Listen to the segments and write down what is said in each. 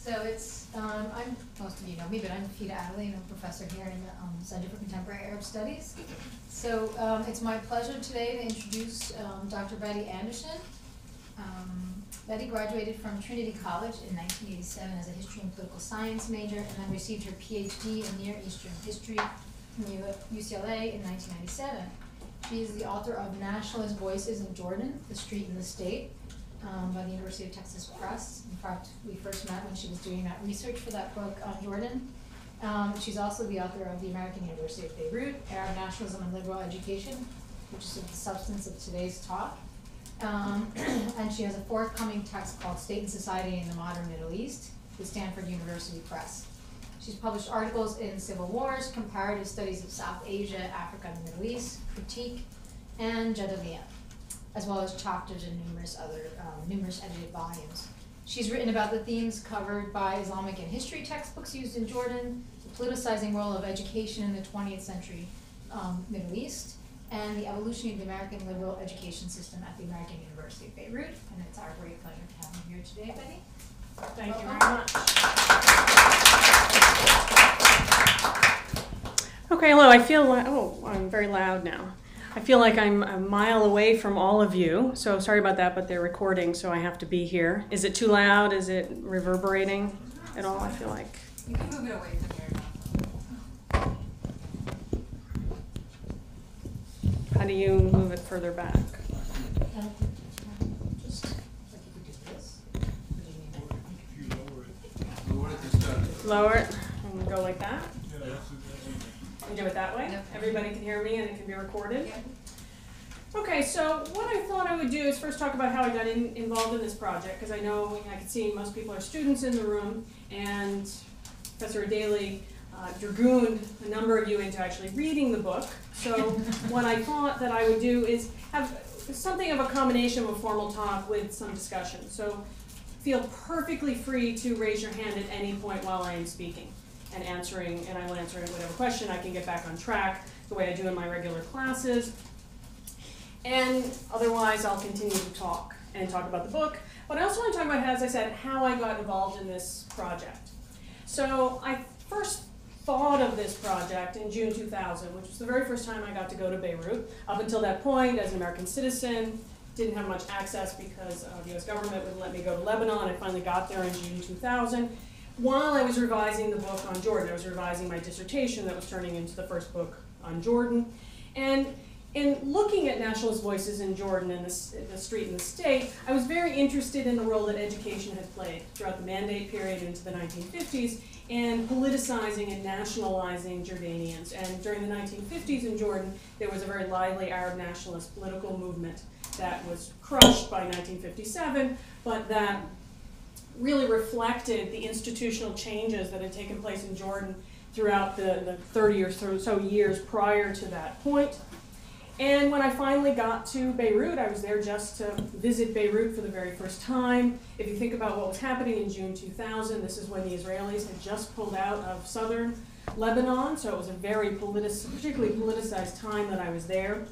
So it's, most of you know me, but I'm Fida Adley, and I'm a professor here in the Center for Contemporary Arab Studies. So it's my pleasure today to introduce Dr. Betty Anderson. Betty graduated from Trinity College in 1987 as a history and political science major, and then received her PhD in Near Eastern History from UCLA in 1997. She is the author of Nationalist Voices in Jordan, The Street and the State, by the University of Texas Press. In fact, we first met when she was doing that research for that book on Jordan. She's also the author of the American University of Beirut, Arab Nationalism and Liberal Education, which is the substance of today's talk. And she has a forthcoming text called State and Society in the Modern Middle East with Stanford University Press. She's published articles in Civil Wars, Comparative Studies of South Asia, Africa, and the Middle East, Critique, and Jadaliyya, as well as chapters in numerous edited volumes. She's written about the themes covered by Islamic and history textbooks used in Jordan, the politicizing role of education in the 20th century Middle East, and the evolution of the American liberal education system at the American University of Beirut. And it's our great pleasure to have you here today, Betty. Thank you very much. Okay, hello. I feel like, I'm very loud now. I feel like I'm a mile away from all of you, so sorry about that, but they're recording, so I have to be here. Is it too loud? Is it reverberating at all? I feel like. You can move it away from here. How do you move it further back? Just like if we do this. If you lower it. Lower it and go like that? Yeah, that's You do it that way? Yep. Everybody can hear me and it can be recorded? Yep. Okay, so what I thought I would do is first talk about how I got involved in this project, because I know I can see most people are students in the room, and Professor Daly dragooned a number of you into actually reading the book. So what I thought that I would do is have something of a combination of a formal talk with some discussion. So feel perfectly free to raise your hand at any point while I am speaking and answering, and I will answer whatever question. I can get back on track the way I do in my regular classes. And otherwise, I'll continue to talk and talk about the book. But I also want to talk about, as I said, how I got involved in this project. So I first thought of this project in June 2000, which was the very first time I got to go to Beirut. Up until that point, as an American citizen, didn't have much access because the US government wouldn't let me go to Lebanon. I finally got there in June 2000. While I was revising the book on Jordan, I was revising my dissertation that was turning into the first book on Jordan. And in looking at Nationalist Voices in Jordan and the Street and the State, I was very interested in the role that education had played throughout the Mandate period into the 1950s in politicizing and nationalizing Jordanians. And during the 1950s in Jordan, there was a very lively Arab nationalist political movement that was crushed by 1957, but that really reflected the institutional changes that had taken place in Jordan throughout the 30 or so years prior to that point. And when I finally got to Beirut, I was there just to visit Beirut for the very first time. If you think about what was happening in June 2000, this is when the Israelis had just pulled out of southern Lebanon, so it was a very particularly politicized time that I was there.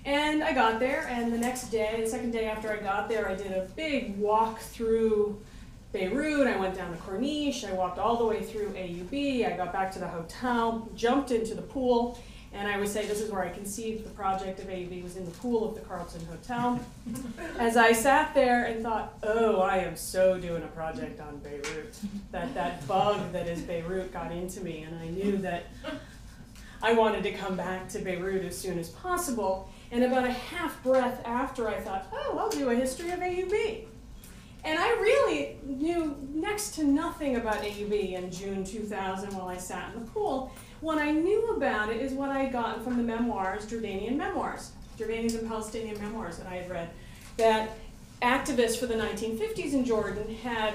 And I got there, and the next day, the second day after I got there, I did a big walk through Beirut. I went down the Corniche, I walked all the way through AUB, I got back to the hotel, jumped into the pool, and I always say this is where I conceived the project of AUB, was in the pool of the Carlton Hotel. As I sat there and thought, oh, I am so doing a project on Beirut. That bug that is Beirut got into me, and I knew that I wanted to come back to Beirut as soon as possible. And about a half breath after, I thought, oh, I'll do a history of AUB. And I really knew next to nothing about AUB in June 2000 while I sat in the pool. What I knew about it is what I had gotten from the memoirs, Jordanian memoirs, Jordanians and Palestinian memoirs that I had read, that activists for the 1950s in Jordan had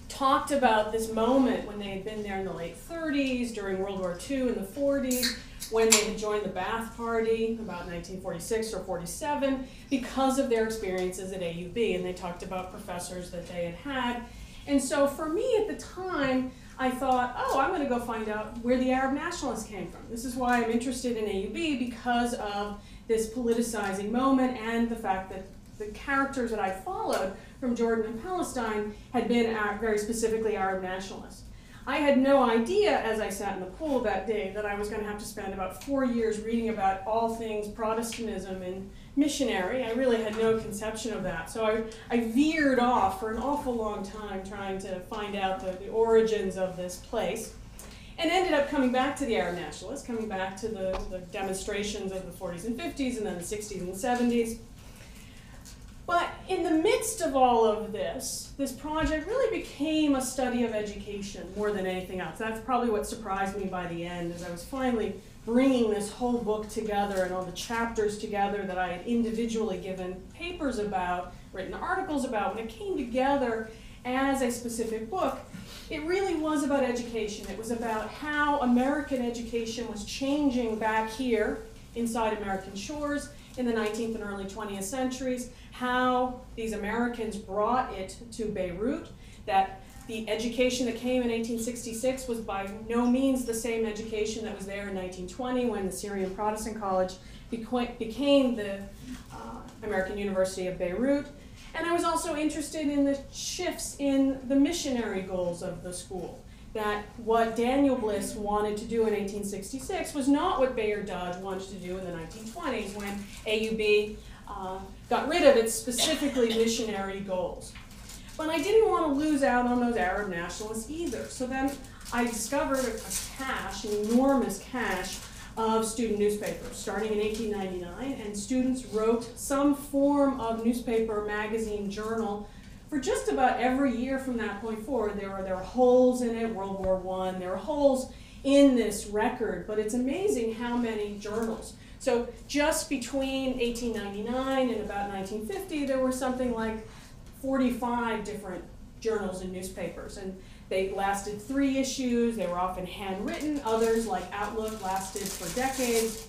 talked about this moment when they had been there in the late 30s, during World War II in the 40s, when they had joined the Ba'ath Party about 1946 or 47 because of their experiences at AUB, and they talked about professors that they had had. And so for me at the time, I thought, oh, I'm going to go find out where the Arab nationalists came from. This is why I'm interested in AUB, because of this politicizing moment and the fact that the characters that I followed from Jordan and Palestine had been very specifically Arab nationalists. I had no idea, as I sat in the pool that day, that I was going to have to spend about 4 years reading about all things Protestantism and missionary. I really had no conception of that. So I veered off for an awful long time trying to find out the origins of this place, and ended up coming back to the Arab nationalists, coming back to the demonstrations of the 40s and 50s, and then the 60s and 70s. But in the midst of all of this project really became a study of education more than anything else. That's probably what surprised me by the end, as I was finally bringing this whole book together and all the chapters together that I had individually given papers about, written articles about. When it came together as a specific book, it really was about education. It was about how American education was changing back here inside American shores in the 19th and early 20th centuries, how these Americans brought it to Beirut, that the education that came in 1866 was by no means the same education that was there in 1920 when the Syrian Protestant College became the American University of Beirut. And I was also interested in the shifts in the missionary goals of the school. That what Daniel Bliss wanted to do in 1866 was not what Bayard Dodge wanted to do in the 1920s when AUB got rid of its specifically missionary goals. But I didn't want to lose out on those Arab nationalists either. So then I discovered a cache, an enormous cache of student newspapers starting in 1899, and students wrote some form of newspaper, magazine, journal for just about every year from that point forward. There were holes in it, World War I, there were holes in this record, but it's amazing how many journals. So just between 1899 and about 1950, there were something like 45 different journals and newspapers, and they lasted 3 issues. They were often handwritten. Others, like Outlook, lasted for decades.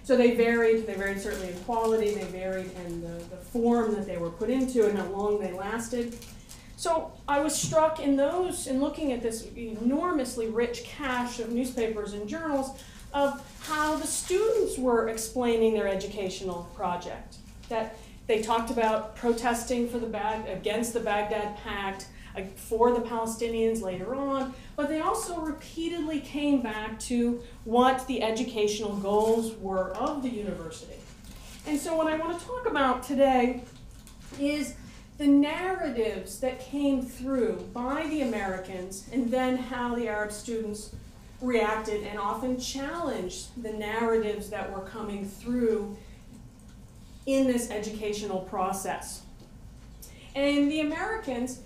So they varied certainly in quality, they varied in the form that they were put into and how long they lasted. So I was struck in looking at this enormously rich cache of newspapers and journals of how the students were explaining their educational project. That they talked about protesting against the Baghdad Pact, for the Palestinians later on, but they also repeatedly came back to what the educational goals were of the university. And so what I want to talk about today is the narratives that came through by the Americans, and then how the Arab students reacted and often challenged the narratives that were coming through in this educational process. And the Americans,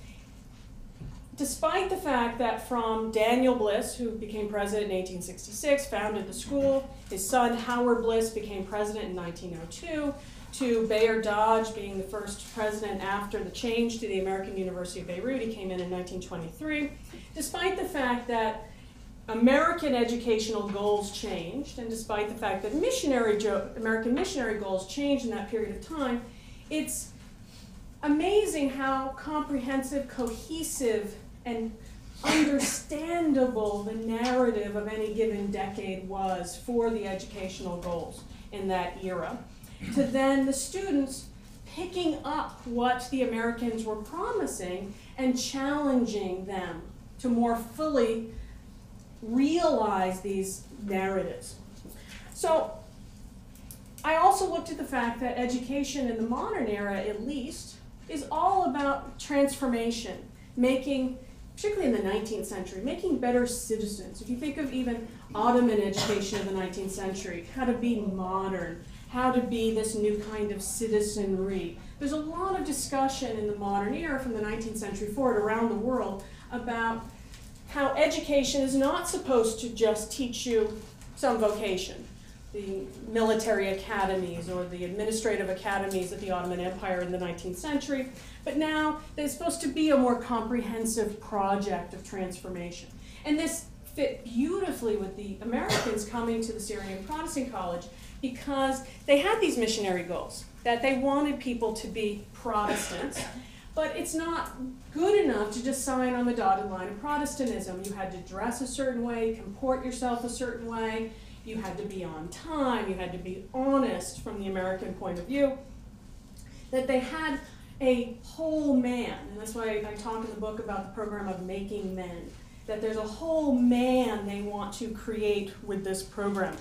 despite the fact that from Daniel Bliss, who became president in 1866, founded the school, his son Howard Bliss became president in 1902, to Bayard Dodge being the first president after the change to the American University of Beirut, he came in 1923, despite the fact that American educational goals changed, and despite the fact that American missionary goals changed in that period of time, it's amazing how comprehensive, cohesive, and understandable the narrative of any given decade was for the educational goals in that era. To then the students picking up what the Americans were promising and challenging them to more fully realize these narratives. So I also looked at the fact that education in the modern era, at least, is all about transformation, particularly in the 19th century, making better citizens. If you think of even Ottoman education of the 19th century, how to be modern, how to be this new kind of citizenry. There's a lot of discussion in the modern era from the 19th century forward around the world about how education is not supposed to just teach you some vocation. The military academies or the administrative academies of the Ottoman Empire in the 19th century, but now there's supposed to be a more comprehensive project of transformation. And this fit beautifully with the Americans coming to the Syrian Protestant College because they had these missionary goals, that they wanted people to be Protestants, but it's not good enough to just sign on the dotted line of Protestantism. You had to dress a certain way, comport yourself a certain way, you had to be on time, you had to be honest from the American point of view. That they had a whole man, and that's why I talk in the book about the program of making men, that there's a whole man they want to create with this program.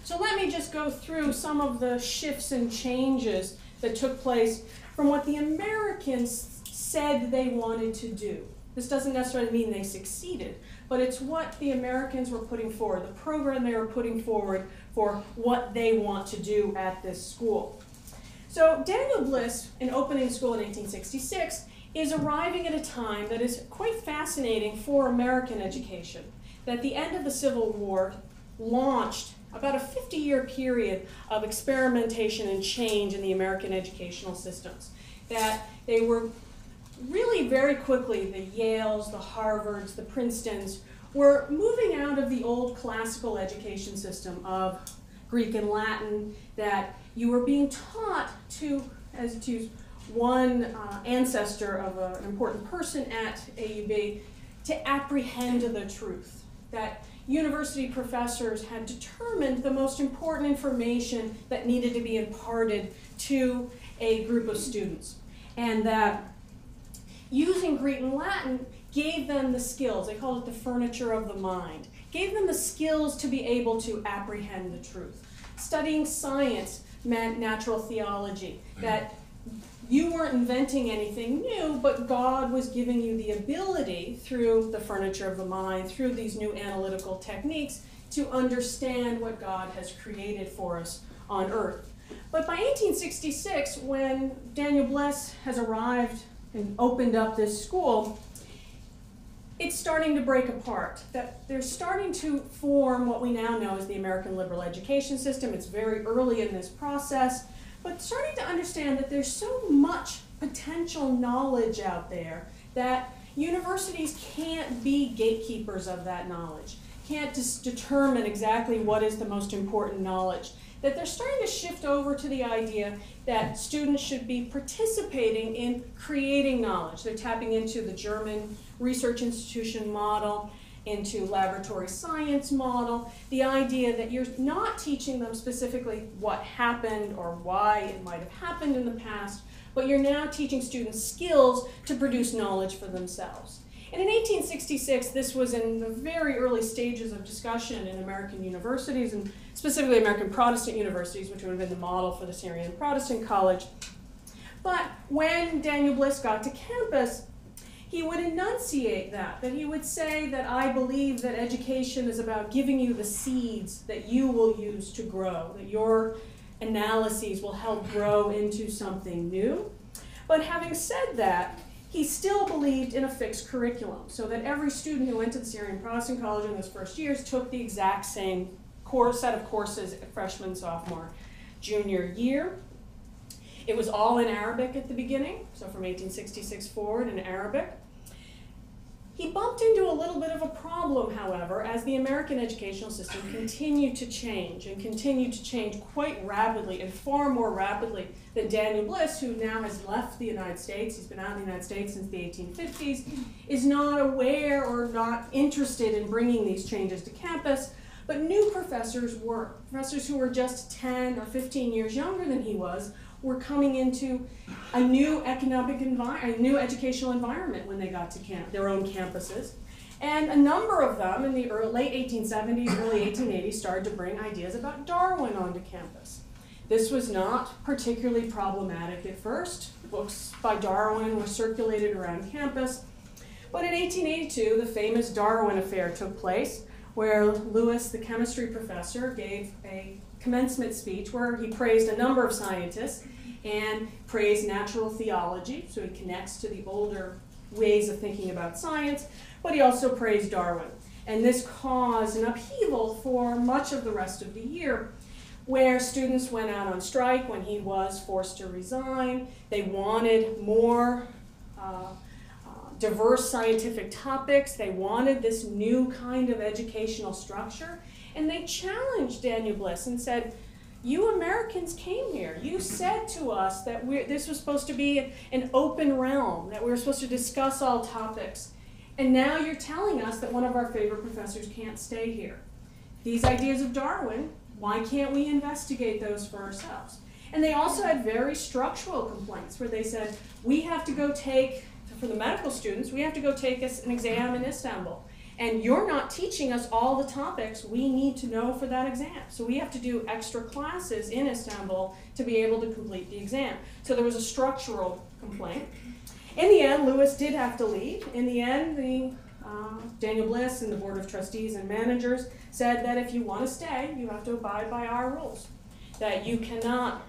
So let me just go through some of the shifts and changes that took place from what the Americans said they wanted to do. This doesn't necessarily mean they succeeded, but it's what the Americans were putting forward, the program they were putting forward for what they want to do at this school. So Daniel Bliss, in opening school in 1866, is arriving at a time that is quite fascinating for American education. That at the end of the Civil War launched about a 50-year period of experimentation and change in the American educational systems. That they were really very quickly, the Yales, the Harvards, the Princetons, were moving out of the old classical education system of Greek and Latin, that you were being taught to, as to use one ancestor of an important person at AUB, to apprehend the truth. That university professors had determined the most important information that needed to be imparted to a group of students. And that using Greek and Latin gave them the skills, they called it the furniture of the mind, gave them the skills to be able to apprehend the truth. Studying science meant natural theology, that you weren't inventing anything new, but God was giving you the ability through the furniture of the mind, through these new analytical techniques, to understand what God has created for us on earth. But by 1866, when Daniel Bliss has arrived and opened up this school, it's starting to break apart. That they're starting to form what we now know as the American Liberal Education System. It's very early in this process, but starting to understand that there's so much potential knowledge out there that universities can't be gatekeepers of that knowledge, can't just determine exactly what is the most important knowledge. That they're starting to shift over to the idea that students should be participating in creating knowledge. They're tapping into the German research institution model, into laboratory science model, the idea that you're not teaching them specifically what happened or why it might have happened in the past, but you're now teaching students skills to produce knowledge for themselves. And in 1866, this was in the very early stages of discussion in American universities, and specifically American Protestant universities, which would have been the model for the Syrian Protestant College. But when Daniel Bliss got to campus, he would enunciate that he would say that I believe that education is about giving you the seeds that you will use to grow, that your analyses will help grow into something new. But having said that, he still believed in a fixed curriculum, so that every student who went to the Syrian Protestant College in those first years took the exact same set of courses freshman, sophomore, junior year. It was all in Arabic at the beginning, so from 1866 forward in Arabic. He bumped into a little bit of a problem, however, as the American educational system continued to change, and continued to change quite rapidly, and far more rapidly than Daniel Bliss, who now has left the United States, he's been out of the United States since the 1850s, is not aware or not interested in bringing these changes to campus, but new professors were. Professors who were just 10 or 15 years younger than he was were coming into a new a new educational environment when they got to their own campuses. And a number of them in the late 1870s, early 1880s started to bring ideas about Darwin onto campus. This was not particularly problematic at first. Books by Darwin were circulated around campus. But in 1882, the famous Darwin Affair took place, where Lewis, the chemistry professor, gave a commencement speech where he praised a number of scientists and praised natural theology, so he connects to the older ways of thinking about science, but he also praised Darwin. And this caused an upheaval for much of the rest of the year, where students went out on strike when he was forced to resign. They wanted more diverse scientific topics. They wanted this new kind of educational structure. And they challenged Daniel Bliss and said, you Americans came here. You said to us that this was supposed to be an open realm, that we were supposed to discuss all topics. And now you're telling us that one of our favorite professors can't stay here. These ideas of Darwin, why can't we investigate those for ourselves? And they also had very structural complaints where they said, we have to go take, for the medical students, we have to go take an exam in Istanbul. And you're not teaching us all the topics we need to know for that exam. So we have to do extra classes in Istanbul to be able to complete the exam. So there was a structural complaint. In the end, Lewis did have to leave. In the end, Daniel Bliss and the Board of Trustees and Managers said that if you want to stay, you have to abide by our rules. That you cannot,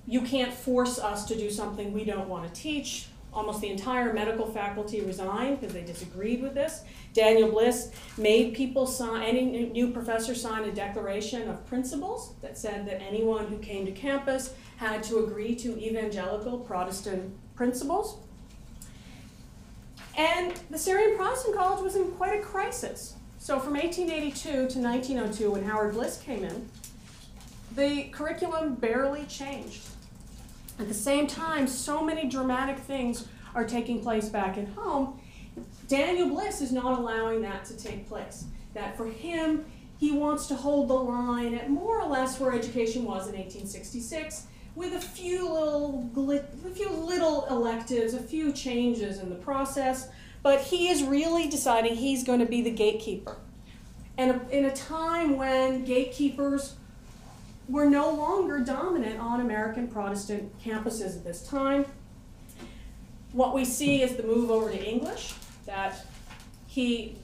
you can't force us to do something we don't want to teach. Almost the entire medical faculty resigned because they disagreed with this. Daniel Bliss made people sign, any new professor sign a declaration of principles that said that anyone who came to campus had to agree to evangelical Protestant principles. And the Syrian Protestant College was in quite a crisis. So from 1882 to 1902, when Howard Bliss came in, the curriculum barely changed. At the same time, so many dramatic things are taking place back at home. Daniel Bliss is not allowing that to take place. That for him, he wants to hold the line at more or less where education was in 1866, with a few little electives, a few changes in the process, but he is really deciding he's going to be the gatekeeper. And in a time when gatekeepers were no longer dominant on American Protestant campuses at this time, what we see is the move over to English, that he,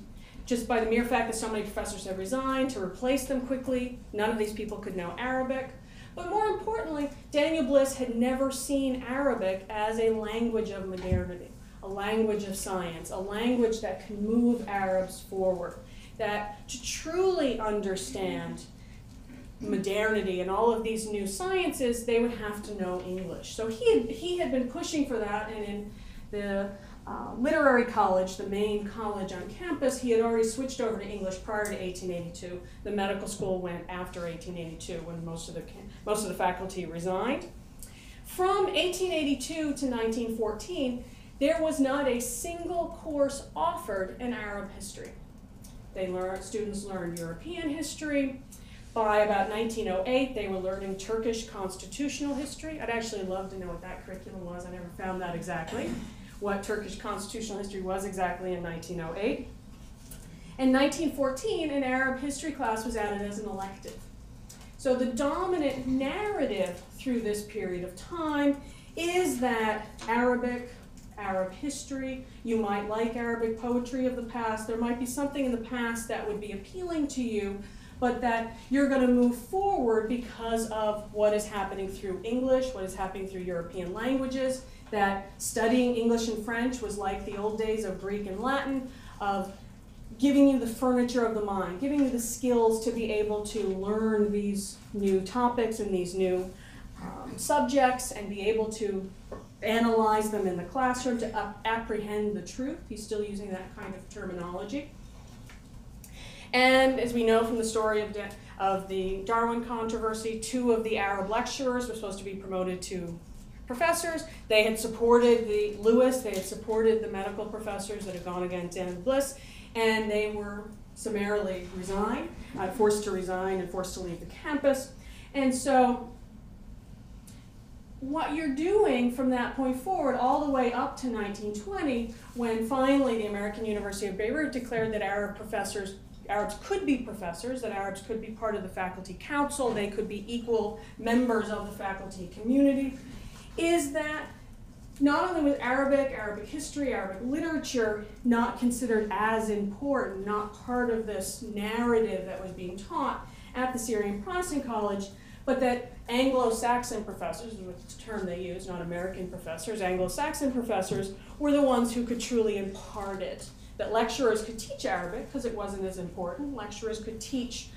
just by the mere fact that so many professors have resigned, to replace them quickly, none of these people could know Arabic. But more importantly, Daniel Bliss had never seen Arabic as a language of modernity, a language of science, a language that can move Arabs forward, that to truly understand modernity and all of these new sciences, they would have to know English. So he had been pushing for that, and in the literary college, the main college on campus, he had already switched over to English prior to 1882. The medical school went after 1882 when most of the faculty resigned. From 1882 to 1914, there was not a single course offered in Arab history. Students learned European history. By about 1908, they were learning Turkish constitutional history. I'd actually love to know what that curriculum was. I never found that exactly, what Turkish constitutional history was exactly in 1908. In 1914, an Arab history class was added as an elective. So the dominant narrative through this period of time is that Arab history, you might like Arabic poetry of the past, there might be something in the past that would be appealing to you, but that you're going to move forward because of what is happening through English, what is happening through European languages, that studying English and French was like the old days of Greek and Latin, of giving you the furniture of the mind, giving you the skills to be able to learn these new topics and these new subjects and be able to analyze them in the classroom, to apprehend the truth. He's still using that kind of terminology. And as we know from the story of the Darwin controversy, 2 of the Arab lecturers were supposed to be promoted to professors. They had supported Lewis, they had supported the medical professors that had gone against Daniel Bliss, and they were summarily resigned, forced to resign and forced to leave the campus. And so what you're doing from that point forward all the way up to 1920, when finally the American University of Beirut declared that Arabs could be professors, that Arabs could be part of the faculty council, they could be equal members of the faculty community, is that not only was Arabic history, Arabic literature not considered as important, not part of this narrative that was being taught at the Syrian Protestant College, but that Anglo-Saxon professors, which is the term they use, not American professors, Anglo-Saxon professors were the ones who could truly impart it. That lecturers could teach Arabic because it wasn't as important. Lecturers could teach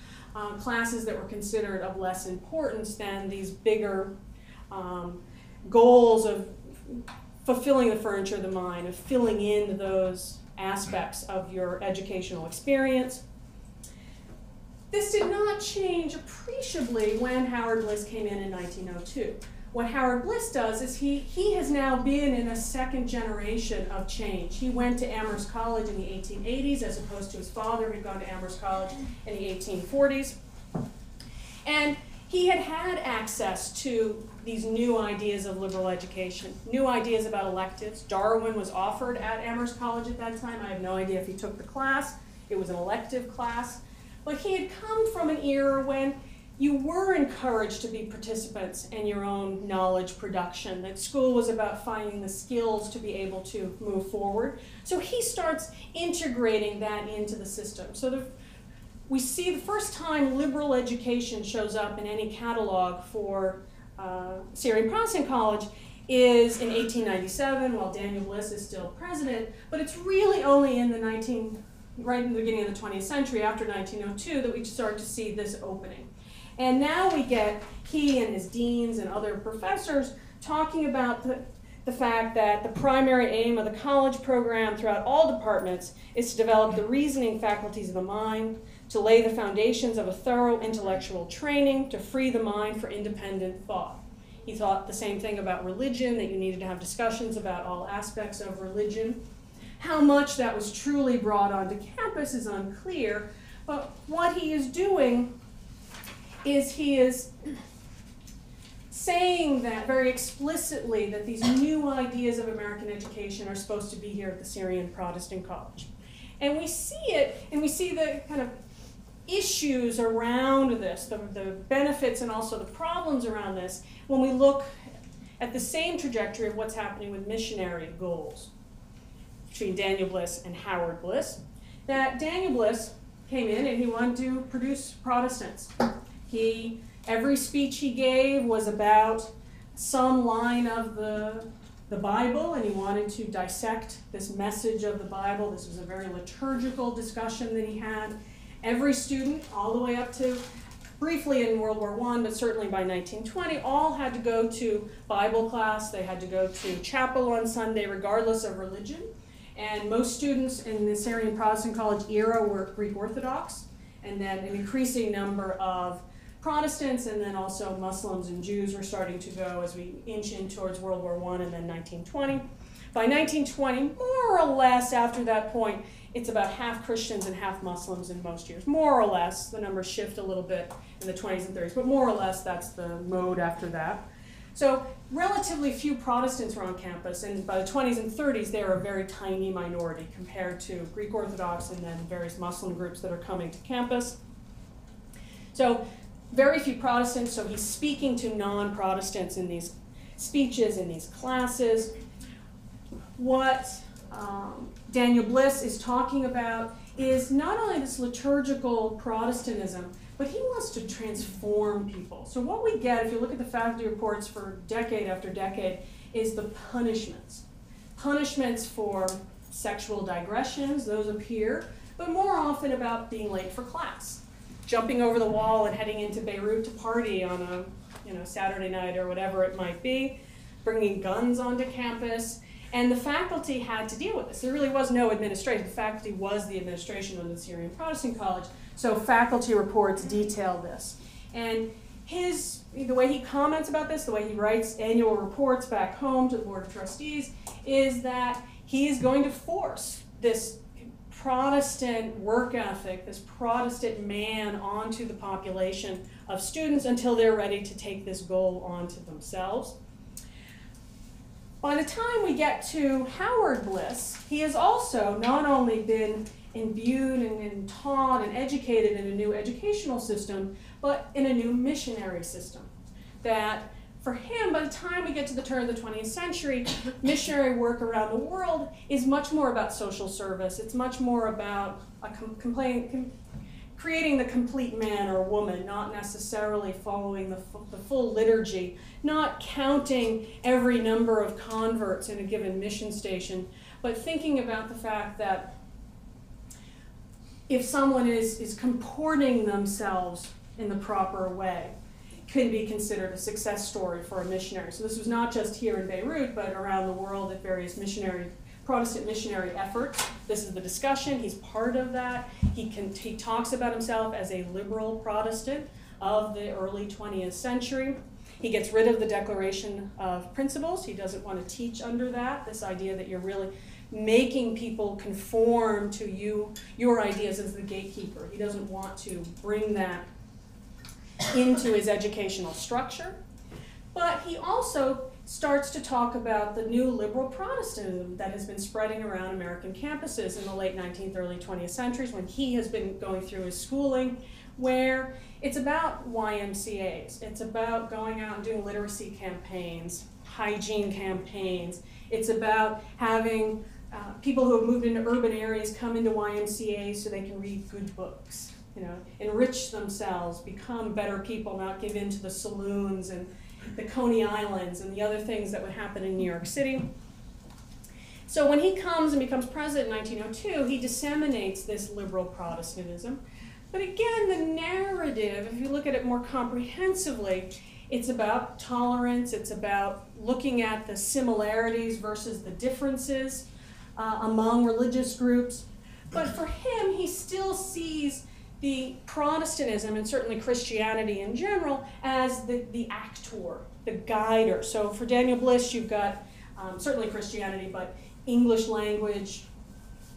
classes that were considered of less importance than these bigger goals of fulfilling the furniture of the mind, of filling in those aspects of your educational experience. This did not change appreciably when Howard Bliss came in 1902. What Howard Bliss does is he has now been in a second generation of change. He went to Amherst College in the 1880s as opposed to his father who'd gone to Amherst College in the 1840s. And he had had access to these new ideas of liberal education, new ideas about electives. Darwin was offered at Amherst College at that time. I have no idea if he took the class. It was an elective class. But he had come from an era when you were encouraged to be participants in your own knowledge production, that school was about finding the skills to be able to move forward. So he starts integrating that into the system. So we see the first time liberal education shows up in any catalog for Syrian Protestant College is in 1897, while Daniel Bliss is still president, but it's really only in right in the beginning of the 20th century, after 1902, that we start to see this opening. And now we get he and his deans and other professors talking about the fact that the primary aim of the college program throughout all departments is to develop the reasoning faculties of the mind, to lay the foundations of a thorough intellectual training, to free the mind for independent thought. He thought the same thing about religion, that you needed to have discussions about all aspects of religion. How much that was truly brought onto campus is unclear, but what he is doing is he is saying that very explicitly that these new ideas of American education are supposed to be here at the Syrian Protestant College. And we see it, and we see the kind of issues around this, the benefits and also the problems around this, when we look at the same trajectory of what's happening with missionary goals between Daniel Bliss and Howard Bliss. That Daniel Bliss came in and he wanted to produce Protestants. Every speech he gave was about some line of the Bible, and he wanted to dissect this message of the Bible. This was a very liturgical discussion that he had. Every student, all the way up to briefly in World War I, but certainly by 1920, all had to go to Bible class. They had to go to chapel on Sunday, regardless of religion. And most students in the Syrian Protestant College era were Greek Orthodox, and then an increasing number of Protestants, and then also Muslims and Jews were starting to go as we inch in towards World War I and then 1920. By 1920, more or less after that point, it's about half Christians and half Muslims in most years. More or less, the numbers shift a little bit in the 20s and 30s, but more or less that's the mode after that. So relatively few Protestants were on campus, and by the 20s and 30s, they are a very tiny minority compared to Greek Orthodox and then various Muslim groups that are coming to campus. So very few Protestants, so he's speaking to non-Protestants in these speeches, in these classes. What Daniel Bliss is talking about is not only this liturgical Protestantism, but he wants to transform people. So what we get, if you look at the faculty reports for decade after decade, is the punishments. Punishments for sexual digressions, those appear, but more often about being late for class. Jumping over the wall and heading into Beirut to party on a Saturday night or whatever it might be, bringing guns onto campus. And the faculty had to deal with this. There really was no administration. The faculty was the administration of the Syrian Protestant College, so faculty reports detail this. And the way he comments about this, the way he writes annual reports back home to the Board of Trustees, is that he is going to force this Protestant work ethic, this Protestant man onto the population of students until they're ready to take this goal onto themselves. By the time we get to Howard Bliss, he has also not only been imbued and taught and educated in a new educational system, but in a new missionary system. That for him, by the time we get to the turn of the 20th century, missionary work around the world is much more about social service. It's much more about creating the complete man or woman, not necessarily following the full liturgy, not counting every number of converts in a given mission station, but thinking about the fact that if someone is comporting themselves in the proper way, can be considered a success story for a missionary. So this was not just here in Beirut, but around the world at various Protestant missionary efforts. This is the discussion. He's part of that. He talks about himself as a liberal Protestant of the early 20th century. He gets rid of the Declaration of Principles. He doesn't want to teach under that, this idea that you're really making people conform to your ideas as the gatekeeper. He doesn't want to bring that into his educational structure. But he also starts to talk about the new liberal Protestantism that has been spreading around American campuses in the late 19th, early 20th centuries when he has been going through his schooling, where it's about YMCAs. It's about going out and doing literacy campaigns, hygiene campaigns. It's about having people who have moved into urban areas come into YMCAs so they can read good books, enrich themselves, become better people, not give in to the saloons and the Coney Islands and the other things that would happen in New York City. So when he comes and becomes president in 1902, he disseminates this liberal Protestantism. But again, the narrative, if you look at it more comprehensively, it's about tolerance, it's about looking at the similarities versus the differences among religious groups. But for him, he still sees the Protestantism, and certainly Christianity in general, as the actor, the guider. So for Daniel Bliss, you've got certainly Christianity, but English language,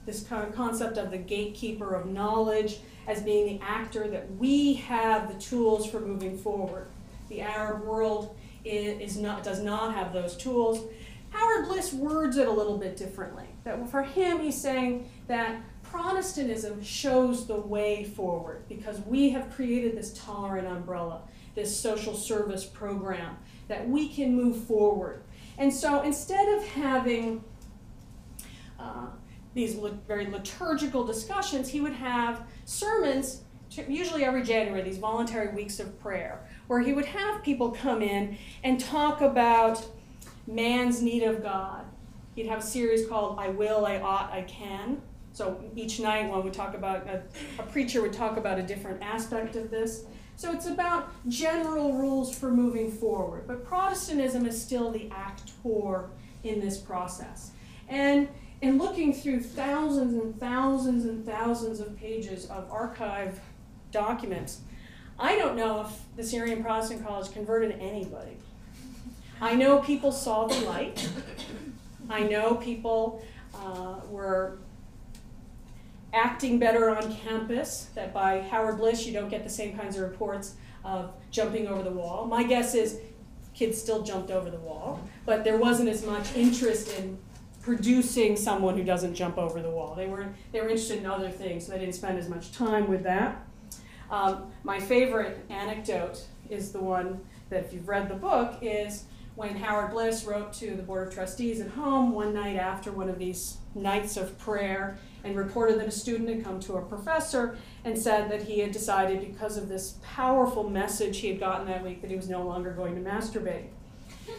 this kind of concept of the gatekeeper of knowledge as being the actor, that we have the tools for moving forward. The Arab world does not have those tools. Howard Bliss words it a little bit differently. That for him, he's saying that Protestantism shows the way forward because we have created this tolerant umbrella, this social service program, that we can move forward. And so instead of having these very liturgical discussions, he would have sermons, usually every January, these voluntary weeks of prayer, where he would have people come in and talk about man's need of God. He'd have a series called I Will, I Ought, I Can. So each night one would talk about, a preacher would talk about a different aspect of this. So it's about general rules for moving forward. But Protestantism is still the actor in this process. And looking through thousands and thousands and thousands of pages of archive documents, I don't know if the Syrian Protestant College converted anybody. I know people saw the light. I know people were acting better on campus, that by Howard Bliss you don't get the same kinds of reports of jumping over the wall. My guess is kids still jumped over the wall, but there wasn't as much interest in producing someone who doesn't jump over the wall. They were interested in other things, so they didn't spend as much time with that. My favorite anecdote is the one that, if you've read the book, is when Howard Bliss wrote to the Board of Trustees at home one night after one of these nights of prayer and reported that a student had come to a professor and said that he had decided, because of this powerful message he had gotten that week, that he was no longer going to masturbate.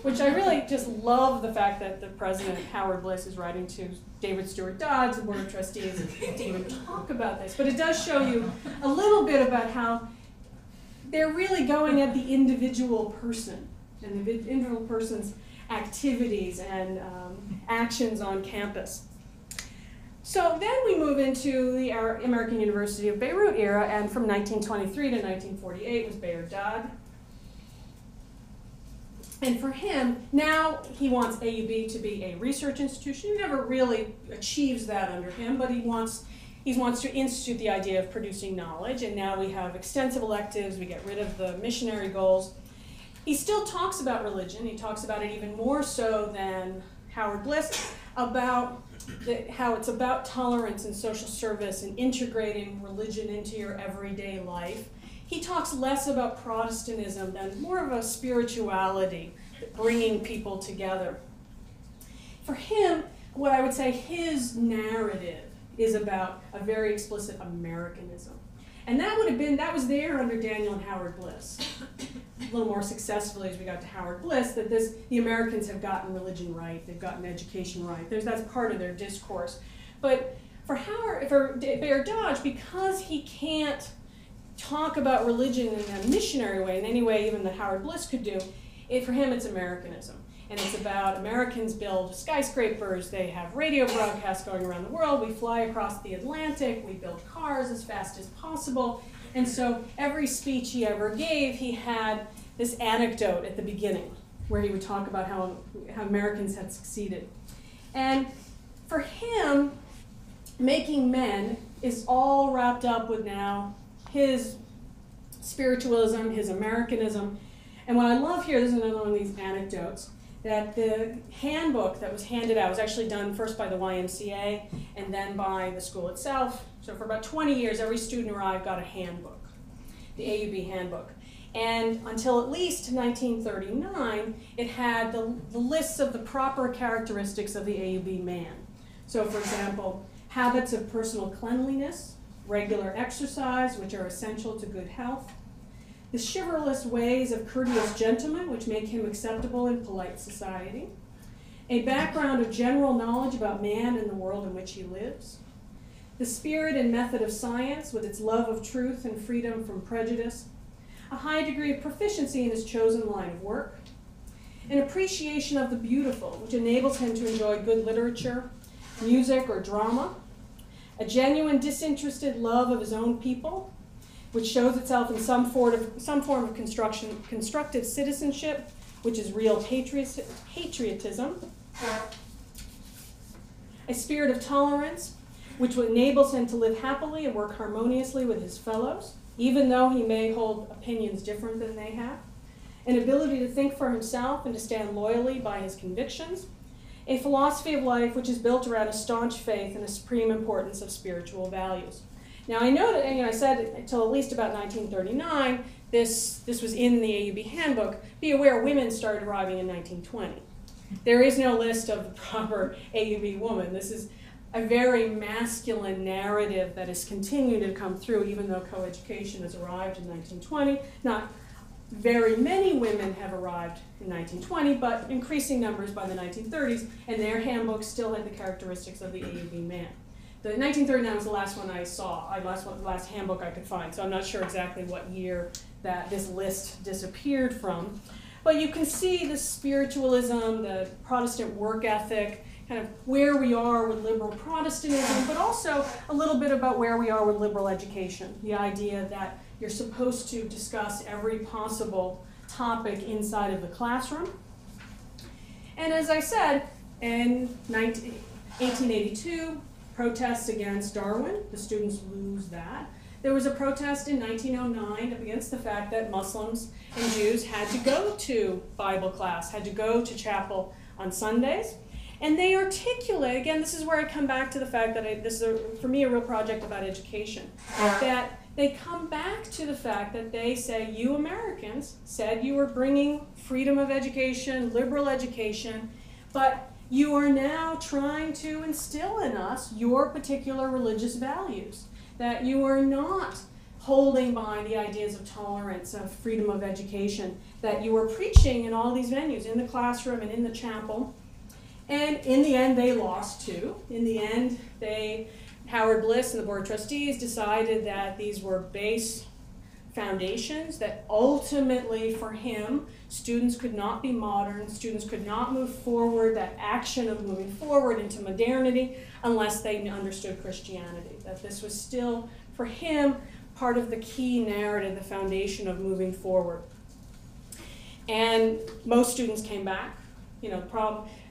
Which I really just love the fact that the president, Howard Bliss, is writing to David Stewart Dodds, the Board of Trustees, to even talk about this. But it does show you a little bit about how they're really going at the individual person and the individual person's activities and actions on campus. So then we move into the American University of Beirut era, and from 1923 to 1948 was Bayard-Dodd. And for him, now he wants AUB to be a research institution. He never really achieves that under him, but he wants to institute the idea of producing knowledge, and now we have extensive electives, we get rid of the missionary goals. He still talks about religion. He talks about it even more so than Howard Bliss, about how it's about tolerance and social service and integrating religion into your everyday life. He talks less about Protestantism than more of a spirituality, bringing people together. For him, what I would say his narrative is about a very explicit Americanism. And that was there under Daniel and Howard Bliss. A little more successfully as we got to Howard Bliss, that the Americans have gotten religion right, they've gotten education right. That's part of their discourse. But for Bayard-Dodd, because he can't talk about religion in a missionary way, in any way even that Howard Bliss could do, for him it's Americanism. And it's about Americans build skyscrapers, they have radio broadcasts going around the world, we fly across the Atlantic, we build cars as fast as possible. And so every speech he ever gave, he had this anecdote at the beginning where he would talk about how Americans had succeeded. And for him, making men is all wrapped up with now his spiritualism, his Americanism. And what I love here, this is another one of these anecdotes, that the handbook that was handed out was actually done first by the YMCA and then by the school itself. So for about 20 years, every student arrived got a handbook, the AUB handbook. And until at least 1939, it had the lists of the proper characteristics of the AUB man. So for example, habits of personal cleanliness, regular exercise, which are essential to good health, the chivalrous ways of courteous gentlemen, which make him acceptable in polite society, a background of general knowledge about man and the world in which he lives, the spirit and method of science with its love of truth and freedom from prejudice, a high degree of proficiency in his chosen line of work, an appreciation of the beautiful, which enables him to enjoy good literature, music, or drama, a genuine disinterested love of his own people, which shows itself in some form of constructive citizenship, which is real patriotism, a spirit of tolerance, which enables him to live happily and work harmoniously with his fellows, even though he may hold opinions different than they have, an ability to think for himself and to stand loyally by his convictions, a philosophy of life which is built around a staunch faith and the supreme importance of spiritual values. Now I know that, I said until at least about 1939, this was in the AUB handbook. Be aware, women started arriving in 1920. There is no list of the proper AUB woman. This is a very masculine narrative that has continued to come through, even though coeducation has arrived in 1920. Not very many women have arrived in 1920, but increasing numbers by the 1930s, and their handbooks still had the characteristics of the AUB man. The 1939 was the last one I saw, the last handbook I could find, so I'm not sure exactly what year that this list disappeared from. But you can see the spiritualism, the Protestant work ethic, kind of where we are with liberal Protestantism, but also a little bit about where we are with liberal education. The idea that you're supposed to discuss every possible topic inside of the classroom. And as I said, in 1882, protests against Darwin, the students lose that. There was a protest in 1909 against the fact that Muslims and Jews had to go to Bible class, had to go to chapel on Sundays. And they articulate, again, this is where I come back to the fact that this is, for me, a real project about education, that they come back to the fact that they say, you Americans said you were bringing freedom of education, liberal education, but you are now trying to instill in us your particular religious values, that you are not holding by the ideas of tolerance, of freedom of education, that you are preaching in all these venues, in the classroom and in the chapel. And in the end, they lost too. In the end, Howard Bliss and the Board of Trustees decided that these were base foundations, that ultimately for him, students could not be modern, students could not move forward, that action of moving forward into modernity, unless they understood Christianity. That this was still, for him, part of the key narrative, the foundation of moving forward. And most students came back.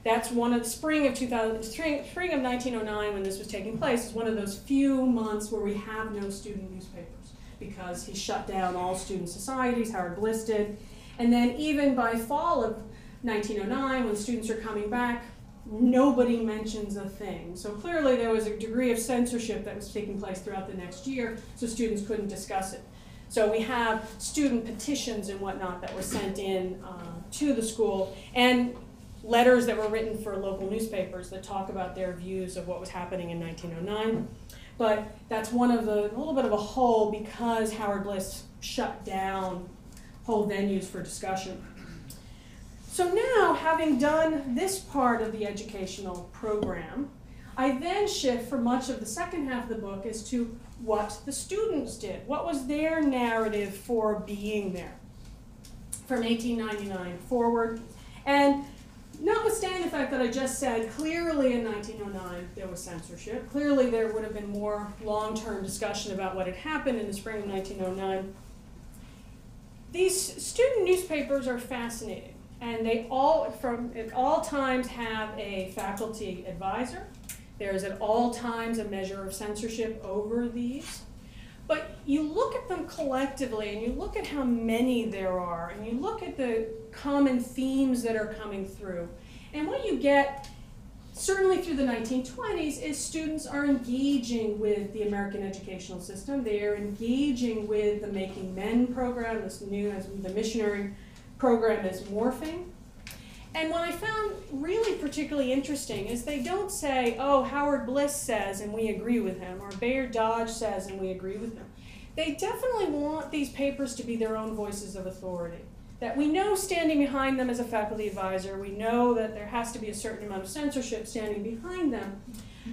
That's one of the spring of 1909, when this was taking place, is one of those few months where we have no student newspapers, because he shut down all student societies, Howard Bliss did. And then even by fall of 1909, when students are coming back, nobody mentions a thing. So clearly there was a degree of censorship that was taking place throughout the next year, so students couldn't discuss it. So we have student petitions and whatnot that were sent in to the school, and letters that were written for local newspapers that talk about their views of what was happening in 1909. But that's a little bit of a hole, because Howard Bliss shut down whole venues for discussion. So now, having done this part of the educational program, I then shift for much of the second half of the book as to what the students did. What was their narrative for being there from 1899 forward? And notwithstanding the fact that I just said clearly in 1909 there was censorship, clearly there would have been more long-term discussion about what had happened in the spring of 1909, these student newspapers are fascinating, and they all, at all times, have a faculty advisor. There is at all times a measure of censorship over these. But you look at them collectively, and you look at how many there are, and you look at the common themes that are coming through. And what you get, certainly through the 1920s, is students are engaging with the American educational system. They are engaging with the Making Men program, this new, as the missionary program is morphing. And what I found really particularly interesting is they don't say, oh, Howard Bliss says and we agree with him, or Bayard Dodge says and we agree with him. They definitely want these papers to be their own voices of authority. That we know standing behind them as a faculty advisor, we know that there has to be a certain amount of censorship standing behind them,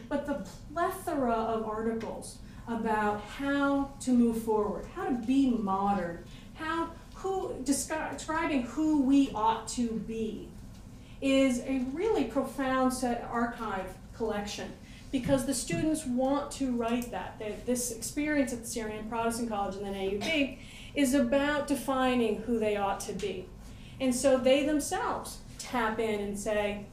but the plethora of articles about how to move forward, how to be modern, describing who we ought to be, is a really profound set archive collection, because the students want to write that. This experience at the Syrian Protestant College and then AUB is about defining who they ought to be. And so they themselves tap in and say,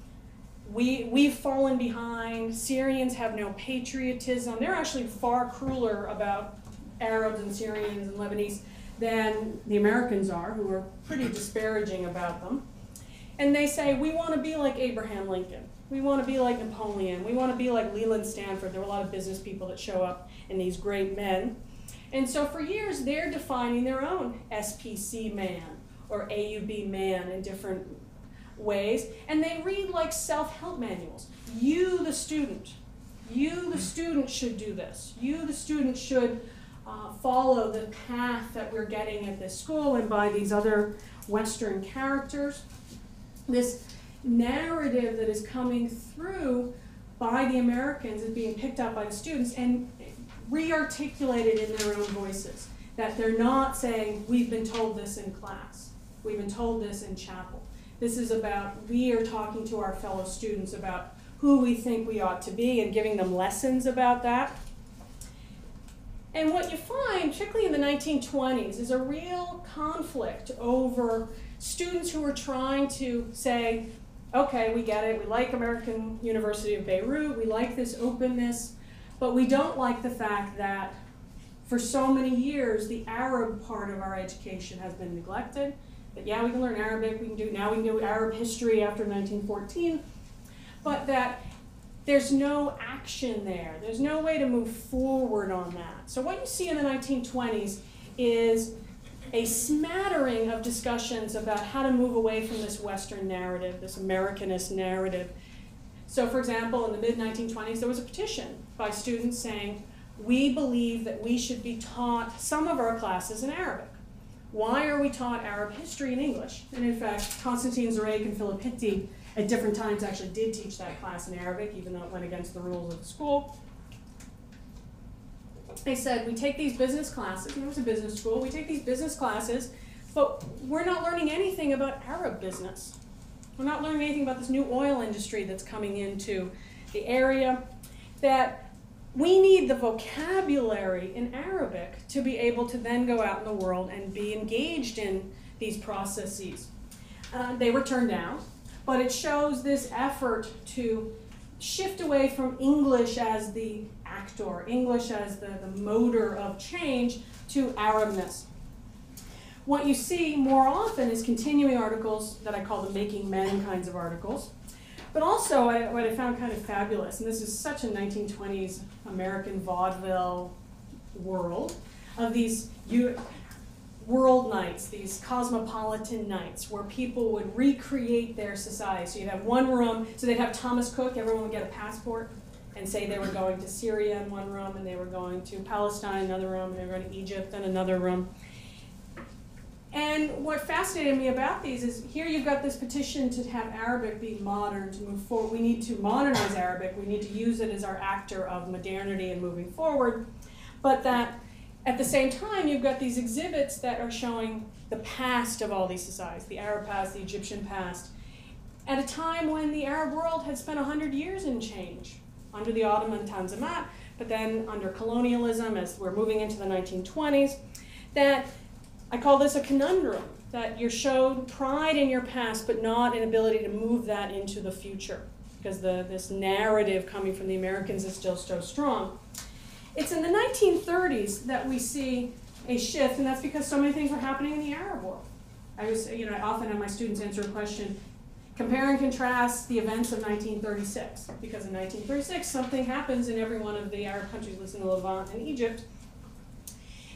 we've fallen behind, Syrians have no patriotism. They're actually far crueler about Arabs and Syrians and Lebanese than the Americans are, who are pretty disparaging about them. And they say, we want to be like Abraham Lincoln. We want to be like Napoleon. We want to be like Leland Stanford. There were a lot of business people that show up in these great men. And so for years, they're defining their own SPC man or AUB man in different ways. And they read like self-help manuals. You, the student should do this. You, the student, should follow the path that we're getting at this school and by these other Western characters. This narrative that is coming through by the Americans is being picked up by the students and re-articulated in their own voices. That they're not saying, we've been told this in class, we've been told this in chapel. This is about, we are talking to our fellow students about who we think we ought to be and giving them lessons about that. And what you find, particularly in the 1920s, is a real conflict over students who are trying to say, okay, we get it, we like American University of Beirut, we like this openness, but we don't like the fact that for so many years the Arab part of our education has been neglected. That yeah, we can learn Arabic, we can do Arab history after 1914, but that there's no action there. There's no way to move forward on that. So what you see in the 1920s is a smattering of discussions about how to move away from this Western narrative, this Americanist narrative. So for example, in the mid-1920s, there was a petition by students saying, we believe that we should be taught some of our classes in Arabic. Why are we taught Arab history in English? And in fact, Constantine Zarek and Philip Hitti at different times actually did teach that class in Arabic, even though it went against the rules of the school. They said, we take these business classes, and it was a business school, we take these business classes, but we're not learning anything about Arab business. We're not learning anything about this new oil industry that's coming into the area, that we need the vocabulary in Arabic to be able to then go out in the world and be engaged in these processes. They were turned down, but it shows this effort to shift away from English as the actor, English as the motor of change, to Arabness. What you see more often is continuing articles that I call the Making Men kinds of articles. But also, what I found kind of fabulous, and this is such a 1920s American vaudeville world, of these world nights, these cosmopolitan nights, where people would recreate their society. So you'd have one room, so they'd have Thomas Cook, everyone would get a passport, and say they were going to Syria in one room, and they were going to Palestine in another room, and they were going to Egypt in another room. And what fascinated me about these is here you've got this petition to have Arabic be modern, to move forward. We need to modernize Arabic. We need to use it as our actor of modernity and moving forward. But that at the same time, you've got these exhibits that are showing the past of all these societies, the Arab past, the Egyptian past, at a time when the Arab world had spent 100 years in change under the Ottoman Tanzimat, but then under colonialism as we're moving into the 1920s, that I call this a conundrum, that you're showed pride in your past, but not an ability to move that into the future, because this narrative coming from the Americans is still so strong. It's in the 1930s that we see a shift, and that's because so many things were happening in the Arab world. I often have my students answer a question, compare and contrast the events of 1936, because in 1936 something happens in every one of the Arab countries, listed in Levant and Egypt,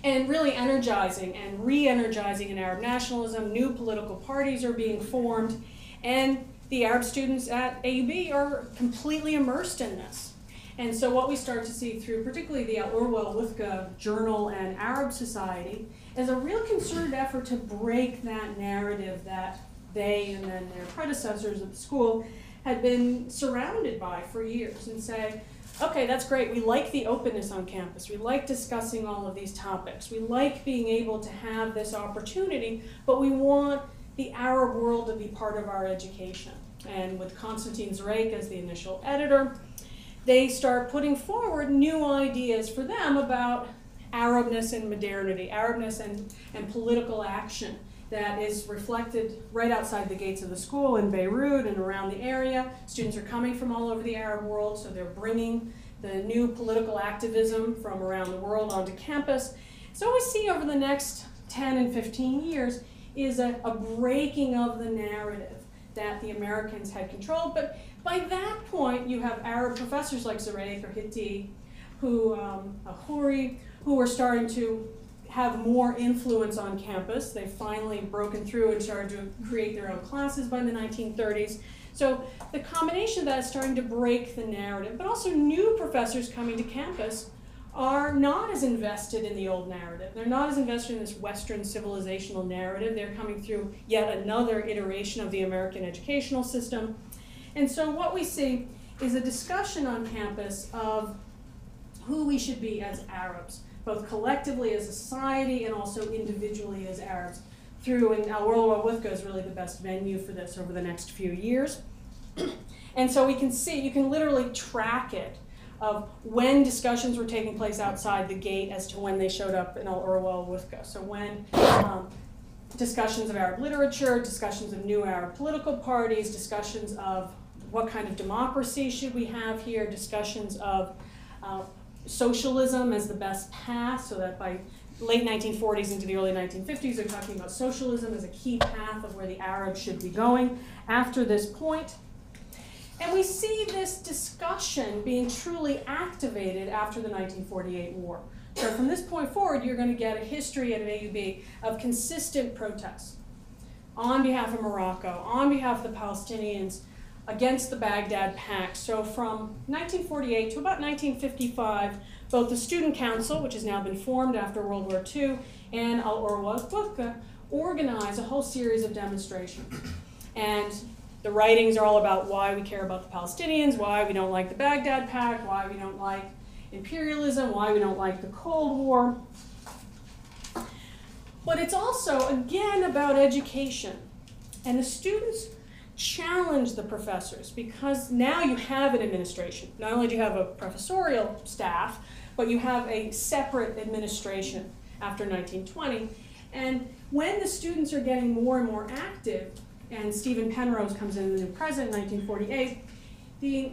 and really energizing and re-energizing in Arab nationalism. New political parties are being formed, and the Arab students at AUB are completely immersed in this. And so what we start to see through particularly the Al-Urwa Al-Wuthqa Journal and Arab Society is a real concerted effort to break that narrative that they and then their predecessors at the school had been surrounded by for years, and say, okay, that's great, we like the openness on campus, we like discussing all of these topics, we like being able to have this opportunity, but we want the Arab world to be part of our education. And with Constantine Zreik as the initial editor, they start putting forward new ideas for them about Arabness and modernity, Arabness and political action that is reflected right outside the gates of the school in Beirut and around the area. Students are coming from all over the Arab world, so they're bringing the new political activism from around the world onto campus. So what we see over the next 10 and 15 years is a breaking of the narrative that the Americans had controlled. But by that point, you have Arab professors like Zreik or Hitti, Houri, who are starting to have more influence on campus. They've finally broken through and started to create their own classes by the 1930s. So the combination of that is starting to break the narrative, but also new professors coming to campus are not as invested in the old narrative. They're not as invested in this Western civilizational narrative. They're coming through yet another iteration of the American educational system. And so what we see is a discussion on campus of who we should be as Arabs, both collectively as a society and also individually as Arabs. And Al-Urwa Al-Wuthqa is really the best venue for this over the next few years. And so we can see, you can literally track it of when discussions were taking place outside the gate as to when they showed up in Al-Urwa Al-Wuthqa. So when discussions of Arab literature, discussions of new Arab political parties, discussions of what kind of democracy should we have here, discussions of socialism as the best path, so that by late 1940s into the early 1950s, they're talking about socialism as a key path of where the Arabs should be going after this point. And we see this discussion being truly activated after the 1948 war. So from this point forward, you're going to get a history at AUB of consistent protests on behalf of Morocco, on behalf of the Palestinians, against the Baghdad Pact. So from 1948 to about 1955, both the Student Council, which has now been formed after World War II, and Al-Urwa Al-Wuthqa organize a whole series of demonstrations. And the writings are all about why we care about the Palestinians, why we don't like the Baghdad Pact, why we don't like imperialism, why we don't like the Cold War. But it's also, again, about education. And the students challenge the professors, because now you have an administration. Not only do you have a professorial staff, but you have a separate administration after 1920. And when the students are getting more and more active, and Stephen Penrose comes in as the new president in 1948, the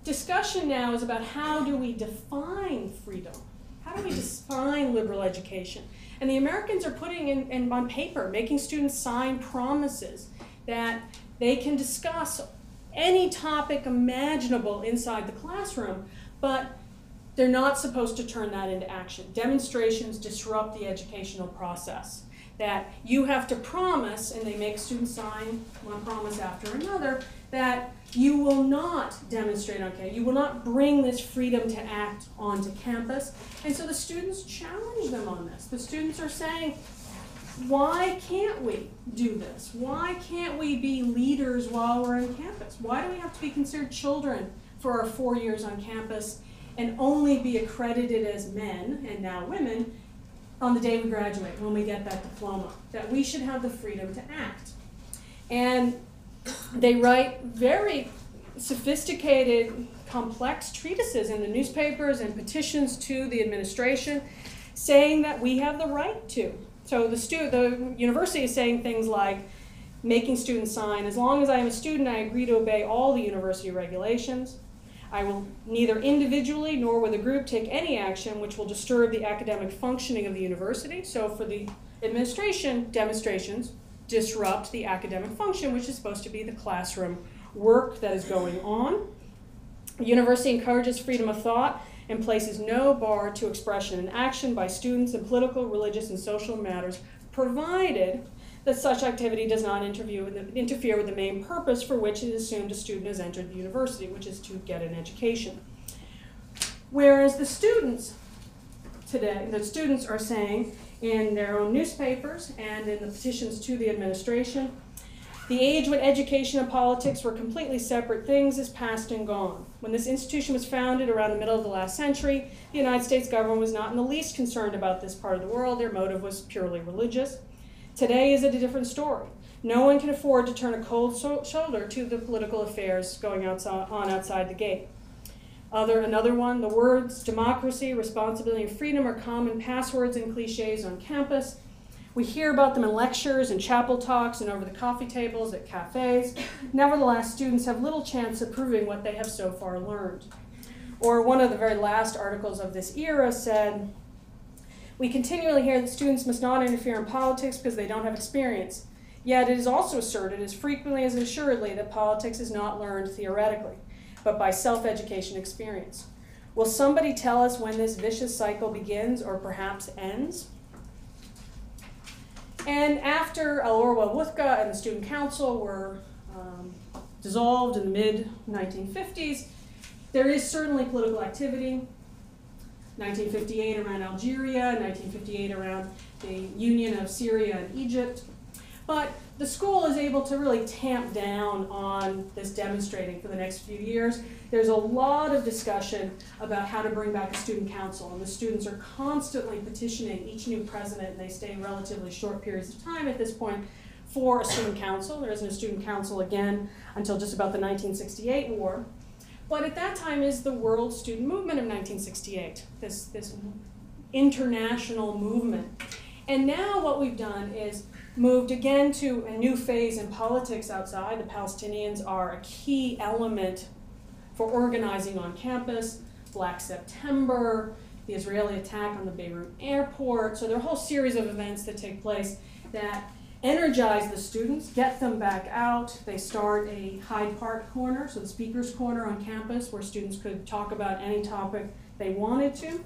discussion now is about how do we define freedom? How do we define liberal education? And the Americans are putting in on paper, making students sign promises that they can discuss any topic imaginable inside the classroom, but they're not supposed to turn that into action. Demonstrations disrupt the educational process. That you have to promise, and they make students sign one promise after another, that you will not demonstrate on campus. You will not bring this freedom to act onto campus. And so the students challenge them on this. The students are saying, why can't we do this? Why can't we be leaders while we're on campus? Why do we have to be considered children for our 4 years on campus and only be accredited as men, and now women, on the day we graduate, when we get that diploma? That we should have the freedom to act. And they write very sophisticated, complex treatises in the newspapers and petitions to the administration saying that we have the right to. So the university is saying things like, making students sign, as long as I am a student, I agree to obey all the university regulations. I will neither individually nor with a group take any action which will disturb the academic functioning of the university. So for the administration, demonstrations disrupt the academic function, which is supposed to be the classroom work that is going on. The university encourages freedom of thought and places no bar to expression and action by students in political, religious, and social matters, provided that such activity does not interfere with the main purpose for which it is assumed a student has entered the university, which is to get an education. Whereas the students today, the students are saying in their own newspapers and in the petitions to the administration, the age when education and politics were completely separate things is past and gone. When this institution was founded around the middle of the last century, the United States government was not in the least concerned about this part of the world. Their motive was purely religious. Today is a different story. No one can afford to turn a cold shoulder to the political affairs going outside the gate. Another one, the words democracy, responsibility, and freedom are common passwords and cliches on campus. We hear about them in lectures and chapel talks and over the coffee tables at cafes. Nevertheless, students have little chance of proving what they have so far learned. Or one of the very last articles of this era said, we continually hear that students must not interfere in politics because they don't have experience. Yet it is also asserted as frequently as assuredly that politics is not learned theoretically, but by self-education experience. Will somebody tell us when this vicious cycle begins or perhaps ends? And after Orwell Wuthka and the Student Council were dissolved in the mid-1950s, there is certainly political activity. 1958 around Algeria, 1958 around the Union of Syria and Egypt. But the school is able to really tamp down on this demonstrating for the next few years. There's a lot of discussion about how to bring back a student council, and the students are constantly petitioning each new president, and they stay relatively short periods of time at this point, for a student council. There isn't a student council again until just about the 1968 war. But at that time is the World Student Movement of 1968, this international movement. And now what we've done is moved again to a new phase in politics outside. The Palestinians are a key element for organizing on campus. Black September, the Israeli attack on the Beirut airport. So there are a whole series of events that take place that energize the students, get them back out. They start a Hyde Park corner, so the speaker's corner on campus where students could talk about any topic they wanted to.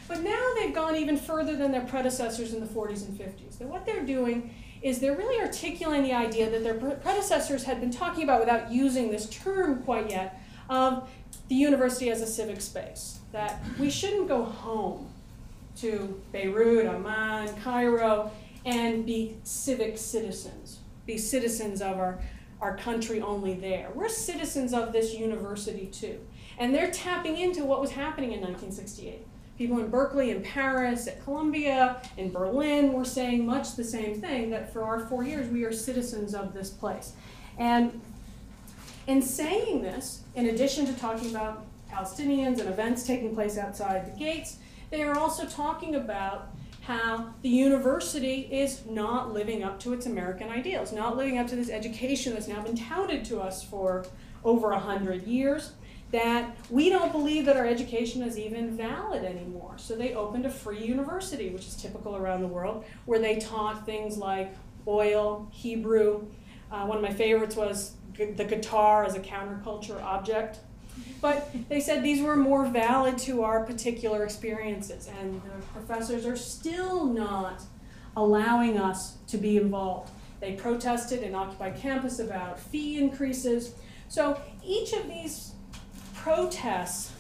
But now they've gone even further than their predecessors in the 40s and 50s. That what they're doing is they're really articulating the idea that their predecessors had been talking about without using this term quite yet, of the university as a civic space. That we shouldn't go home to Beirut, Amman, Cairo, and be civic citizens, be citizens of our country only there. We're citizens of this university too. And they're tapping into what was happening in 1968. People in Berkeley, in Paris, at Columbia, in Berlin were saying much the same thing, that for our 4 years we are citizens of this place. And in saying this, in addition to talking about Palestinians and events taking place outside the gates, they are also talking about how the university is not living up to its American ideals, not living up to this education that's now been touted to us for over 100 years, that we don't believe that our education is even valid anymore. So they opened a free university, which is typical around the world, where they taught things like oil, Hebrew. One of my favorites was the guitar as a counterculture object. But they said these were more valid to our particular experiences, and the professors are still not allowing us to be involved. They protested in Occupy Campus about fee increases. So each of these protests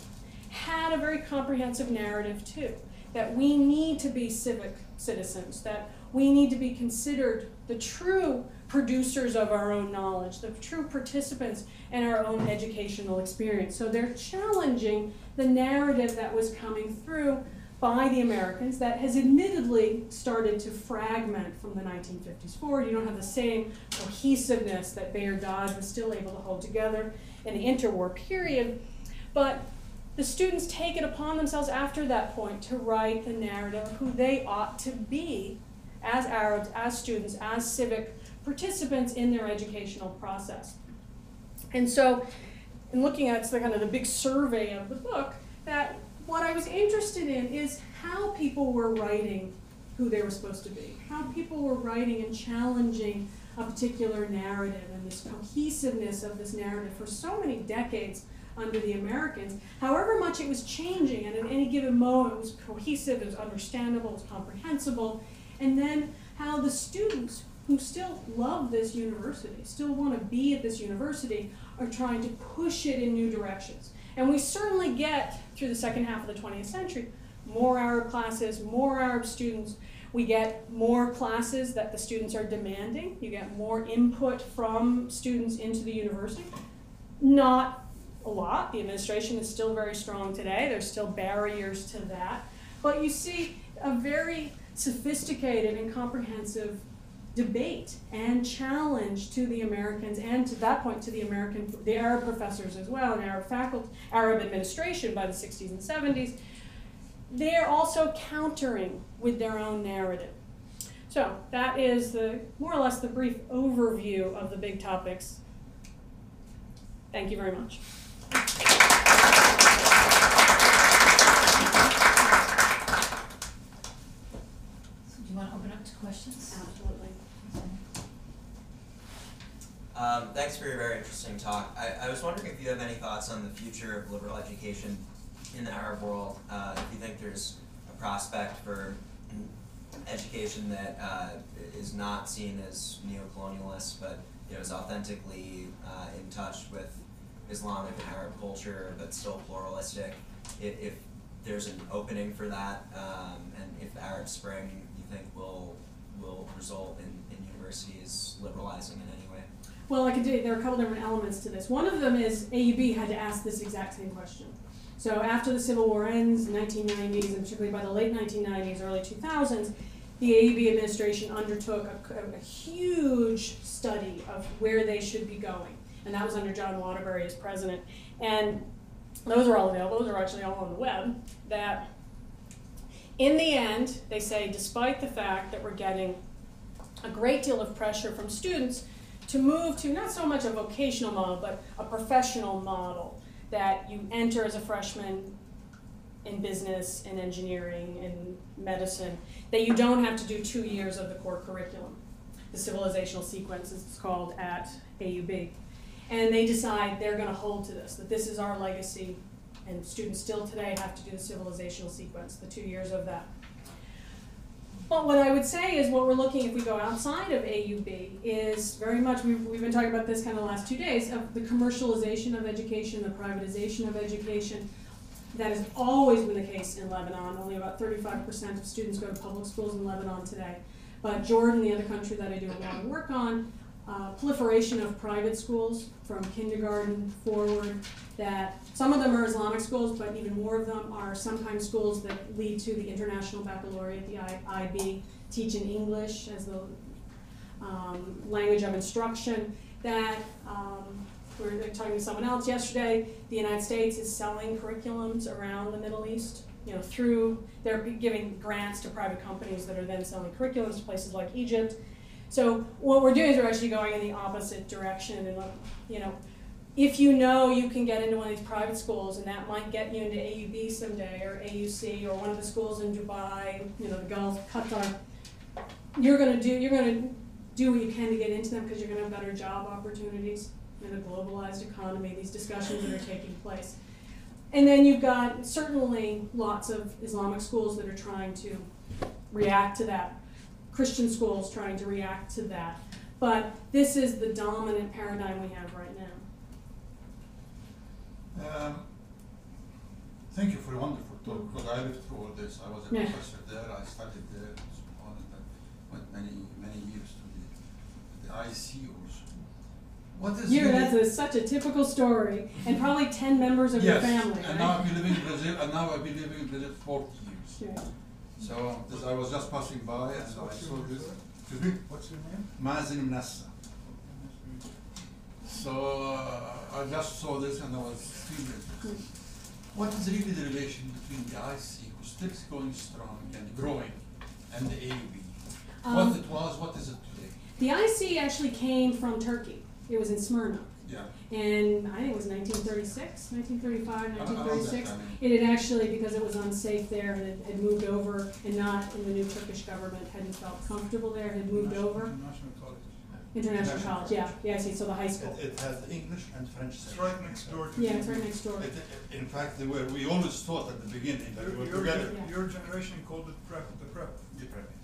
had a very comprehensive narrative too, that we need to be civic citizens, that we need to be considered the true producers of our own knowledge, the true participants in our own educational experience. So they're challenging the narrative that was coming through by the Americans that has admittedly started to fragment from the 1950s forward. You don't have the same cohesiveness that Bayard Dodge was still able to hold together in the interwar period. But the students take it upon themselves after that point to write the narrative of who they ought to be as Arabs, as students, as civic participants in their educational process. And so in looking at the kind of the big survey of the book, that what I was interested in is how people were writing who they were supposed to be, how people were writing and challenging a particular narrative and this cohesiveness of this narrative for so many decades under the Americans, however much it was changing, and at any given moment it was cohesive, it was understandable, it was comprehensible, and then how the students who still love this university, still want to be at this university, are trying to push it in new directions. And we certainly get, through the second half of the 20th century, more Arab classes, more Arab students. We get more classes that the students are demanding. You get more input from students into the university. Not a lot. The administration is still very strong today. There's still barriers to that. But you see a very sophisticated and comprehensive debate and challenge to the Americans, and to that point to the Arab professors as well, and Arab faculty, Arab administration by the 60s and 70s. They're also countering with their own narrative. So that is more or less the brief overview of the big topics. Thank you very much. So do you want to open up to questions? Absolutely. Thanks for your very interesting talk. I was wondering if you have any thoughts on the future of liberal education in the Arab world. If you think there's a prospect for education that is not seen as neo-colonialist, but is authentically in touch with Islamic and Arab culture, but still pluralistic. If there's an opening for that, and if the Arab Spring, you think, will result in universities liberalizing in any way? Well, I can tell you there are a couple different elements to this. One of them is AUB had to ask this exact same question. So after the Civil War ends, the 1990s, and particularly by the late 1990s, early 2000s, the AUB administration undertook a huge study of where they should be going. And that was under John Waterbury as president. And those are all available. Those are actually all on the web. That in the end, they say, despite the fact that we're getting a great deal of pressure from students to move to not so much a vocational model, but a professional model, that you enter as a freshman in business, in engineering, in medicine, that you don't have to do 2 years of the core curriculum. The civilizational sequence is it's called at AUB. And they decide they're going to hold to this, that this is our legacy, and students still today have to do the civilizational sequence, the 2 years of that. But what I would say is what we're looking, if we go outside of AUB, is very much, we've been talking about this kind of the last 2 days, of the commercialization of education, the privatization of education. That has always been the case in Lebanon. Only about 35% of students go to public schools in Lebanon today. But Jordan, the other country that I do a lot of work on, proliferation of private schools from kindergarten forward, that some of them are Islamic schools, but even more of them are sometimes schools that lead to the International Baccalaureate, the IB, teaching English as the language of instruction. That we were talking to someone else yesterday, the United States is selling curriculums around the Middle East, they're giving grants to private companies that are then selling curriculums to places like Egypt. So what we're doing is we're actually going in the opposite direction. And if you can get into one of these private schools, and that might get you into AUB someday, or AUC, or one of the schools in Dubai, the Gulf, Qatar, you're going to do what you can to get into them because you're going to have better job opportunities in a globalized economy. These discussions that are taking place. And then you've got certainly lots of Islamic schools that are trying to react to that. Christian schools trying to react to that. But this is the dominant paradigm we have right now. Thank you for a wonderful talk, because I lived through all this. I was a professor there, I studied there, and so on, and went many years to the IC also. What is that's such a typical story, and probably 10 members of your family, and now I've been living in Brazil, and now I've been living in Brazil 40 years. Yeah. So I was just passing by, and I saw this. Excuse me? What's your name? Mazin Nassa. So I just saw this, and I was extremely interested. What is really the relation between the IC, who's still going strong and growing, and the AUB? What it was, what is it today? The IC actually came from Turkey. It was in Smyrna. Yeah. And I think it was 1936, 1935, Around that 1936. time. It had actually, because it was unsafe there, and it had moved over, and not in the new Turkish government, hadn't felt comfortable there, had moved over. National College. International College, yeah, I see, so the high school. It has English and French. It's right next door to. Yeah, it's right next door. In fact, we always thought at the beginning that we were together. Your generation called it prep, the prep.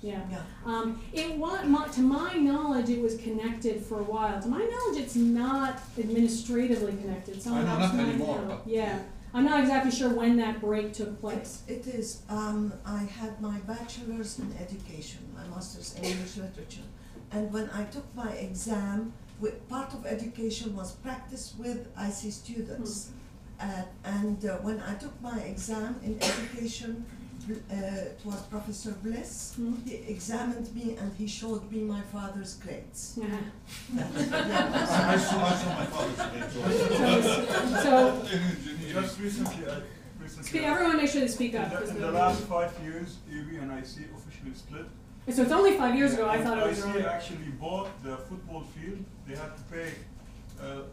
Yeah. Yeah. It was, to my knowledge, it was connected for a while. To my knowledge, it's not administratively connected. Someone I know, else not might anymore, know. but- Yeah, I'm not exactly sure when that break took place. It is. I had my bachelor's in education, my master's in English literature, and when I took my exam, part of education was practice with IC students. And when I took my exam in education, it was Professor Bliss. He examined me and he showed me my father's grades. I saw my father's grades. So, Just recently, everyone make sure they speak up. in the last 5 years, AUB and IC officially split. So it's only 5 years ago, I thought it was IC earlier. actually bought the football field. They had to pay a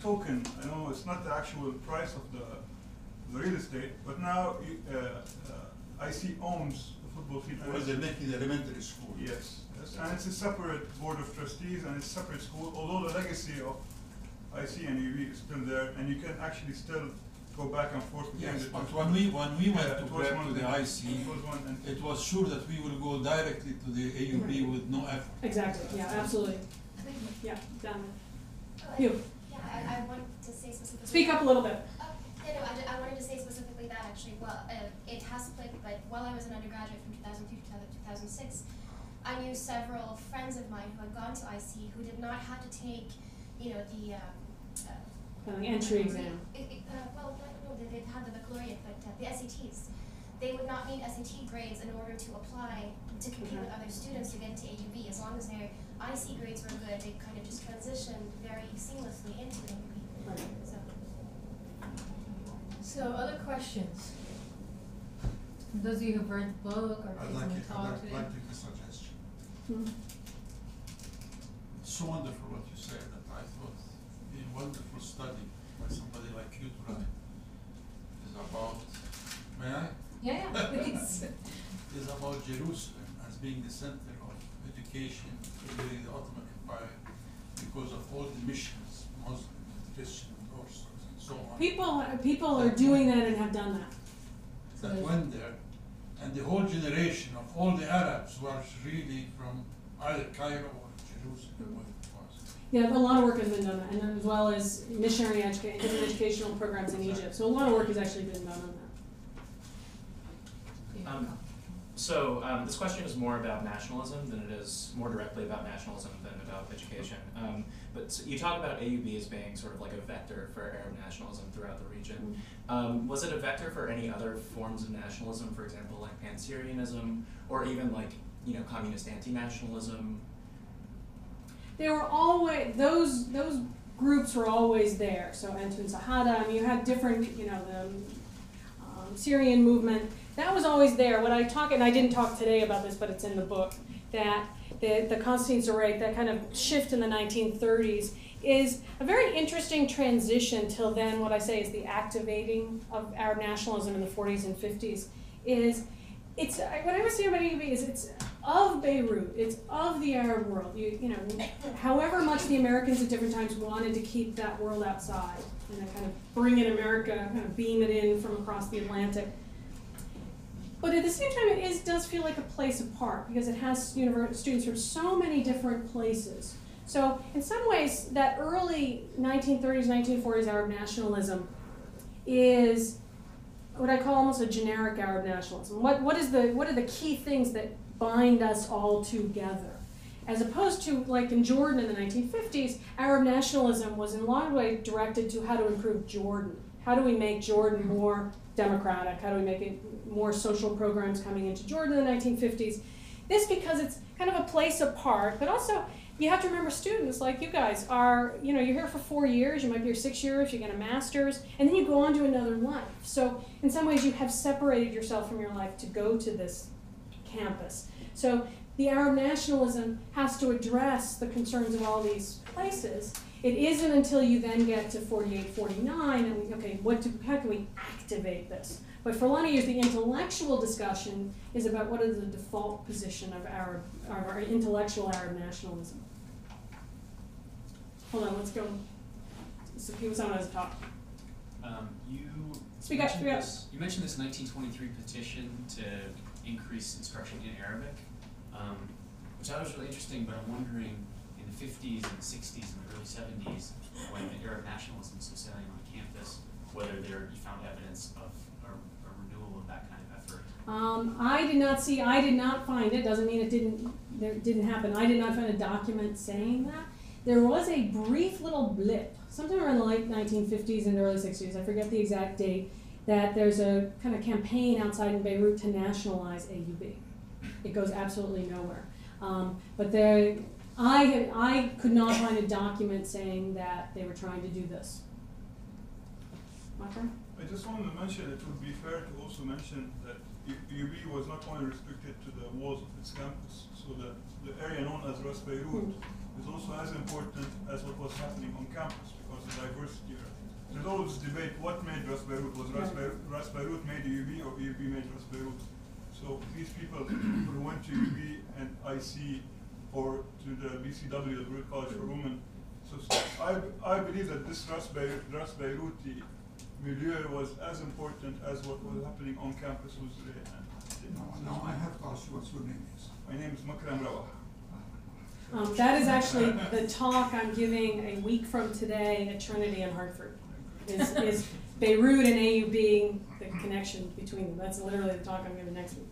token. I know it's not the actual price of the real estate, but now IC owns the football field. Well, they're making the elementary school. Yes, and it's a separate board of trustees and it's a separate school, although the legacy of IC and UB is still there, and you can actually still go back and forth between Yes, the but two. when we went Yeah, to it was back one to the thing. IC, It was one, and it was sure that we will go directly to the AUB with no effort. Exactly, yeah, absolutely. Yeah, done. Oh, You, Yeah, I wanted to say specifically. speak up a little bit. No, I wanted to say specifically that actually, well, it has split, but while I was an undergraduate from 2002 to 2006, I knew several friends of mine who had gone to IC who did not have to take, the, Entry exam. Well, no, they had the baccalaureate, but the SATs. They would not need SAT grades in order to apply to compete with other students to get into AUB. As long as their IC grades were good, they kind of just transitioned very seamlessly into AUB. Right. So other questions? For those of you who've read the book or I'd taken like the to talk today. make a suggestion. It's so wonderful what you said that I thought a wonderful study by somebody like you to write is about, may I? Yeah, please. Is about Jerusalem as being the center of education during the Ottoman Empire because of all the missions, Muslim, Christian, Orthodox, and so on. People are doing that and have done that. That went there, and the whole generation of all the Arabs was really from either Cairo or Jerusalem, what it was. Yeah, a lot of work has been done, and as well as missionary different educational programs in Egypt. So a lot of work has actually been done on that. This question is more about nationalism than it is more directly about nationalism than about education. But you talk about AUB as being sort of like a vector for Arab nationalism throughout the region. Was it a vector for any other forms of nationalism, for example, like Pan-Syrianism, or even like, communist anti-nationalism? They were always, those groups were always there. So Antoun Sahada, you had different, the Syrian movement. That was always there. When I talk, and I didn't talk today about this, but it's in the book, that the Constantine Zoreik, that kind of shift in the 1930s, is a very interesting transition till then. What I say is the activating of Arab nationalism in the 40s and 50s what I would say about AUB is it's of Beirut, it's of the Arab world. However much the Americans at different times wanted to keep that world outside and kind of bring in America, kind of beam it in from across the Atlantic. But at the same time, it does feel like a place apart because it has students from so many different places. So in some ways, that early 1930s, 1940s Arab nationalism is what I call almost a generic Arab nationalism. What are the key things that bind us all together? As opposed to, like in Jordan in the 1950s, Arab nationalism was in a lot of ways directed to how to improve Jordan. How do we make Jordan more democratic? How do we make it more social programs coming into Jordan in the 1950s? This because it's kind of a place apart, but also you have to remember students like you guys are, you're here for 4 years, you might be here 6 years, you get a master's, and then you go on to another life. So in some ways you have separated yourself from your life to go to this campus. So the Arab nationalism has to address the concerns of all these places It isn't until you then get to 48, 49, and okay, how can we activate this? But for a lot of years, the intellectual discussion is about what is the default position of our intellectual Arab nationalism. Hold on, let's go. So someone has a talk. Speak up, speak up. You mentioned this 1923 petition to increase instruction in Arabic, which I thought was really interesting, but I'm wondering in the 50s and the 60s and the early 70s, when the Arab nationalism was sailing on campus, whether you found evidence of a renewal of that kind of effort. I did not find it, doesn't mean it didn't happen. I did not find a document saying that. There was a brief little blip, sometime around the late 1950s and early 60s, I forget the exact date, that there's a kind of campaign outside in Beirut to nationalize AUB. It goes absolutely nowhere. But I could not find a document saying that they were trying to do this. My turn? I just wanted to mention, it would be fair to also mention that UB was not only restricted to the walls of its campus, so that the area known as Ras Beirut is also as important as what was happening on campus, because the diversity. There's always debate what made Ras Beirut. Was Ras Beirut made UB or UB made Ras Beirut? So these people who went to UB and IC or to the BCW, the Beirut College for Women, so I believe that this Ras Beiruti milieu was as important as what was happening on campus with No, I have to ask you what your name is. My name is Makram Rawah. That is actually the talk I'm giving a week from today at Trinity in Hartford. Is Beirut and AUB the connection between them? That's literally the talk I'm giving next week.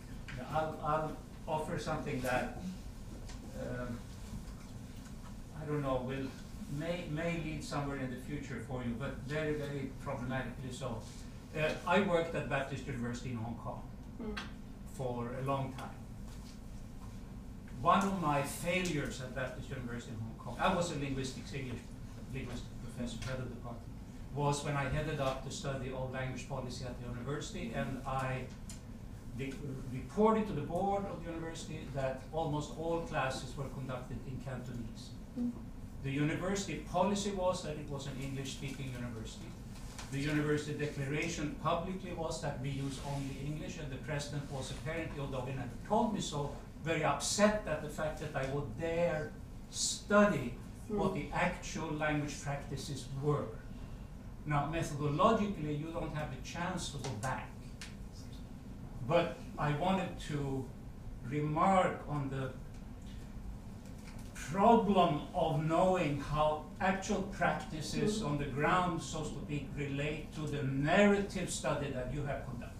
I'll offer something that I don't know may lead somewhere in the future for you, but very, very problematically so. I worked at Baptist University in Hong Kong for a long time. One of my failures at Baptist University in Hong Kong, I was a English professor, head of the department, was when I headed up the study of language policy at the university, and I reported to the board of the university that almost all classes were conducted in Cantonese. The university policy was that it was an English-speaking university. The university declaration publicly was that we use only English, and the president was apparently, although he never told me so, very upset at the fact that I would dare study what the actual language practices were. Now, methodologically, you don't have a chance to go back. But I wanted to remark on the problem of knowing how actual practices on the ground, so to speak, relate to the narrative study that you have conducted.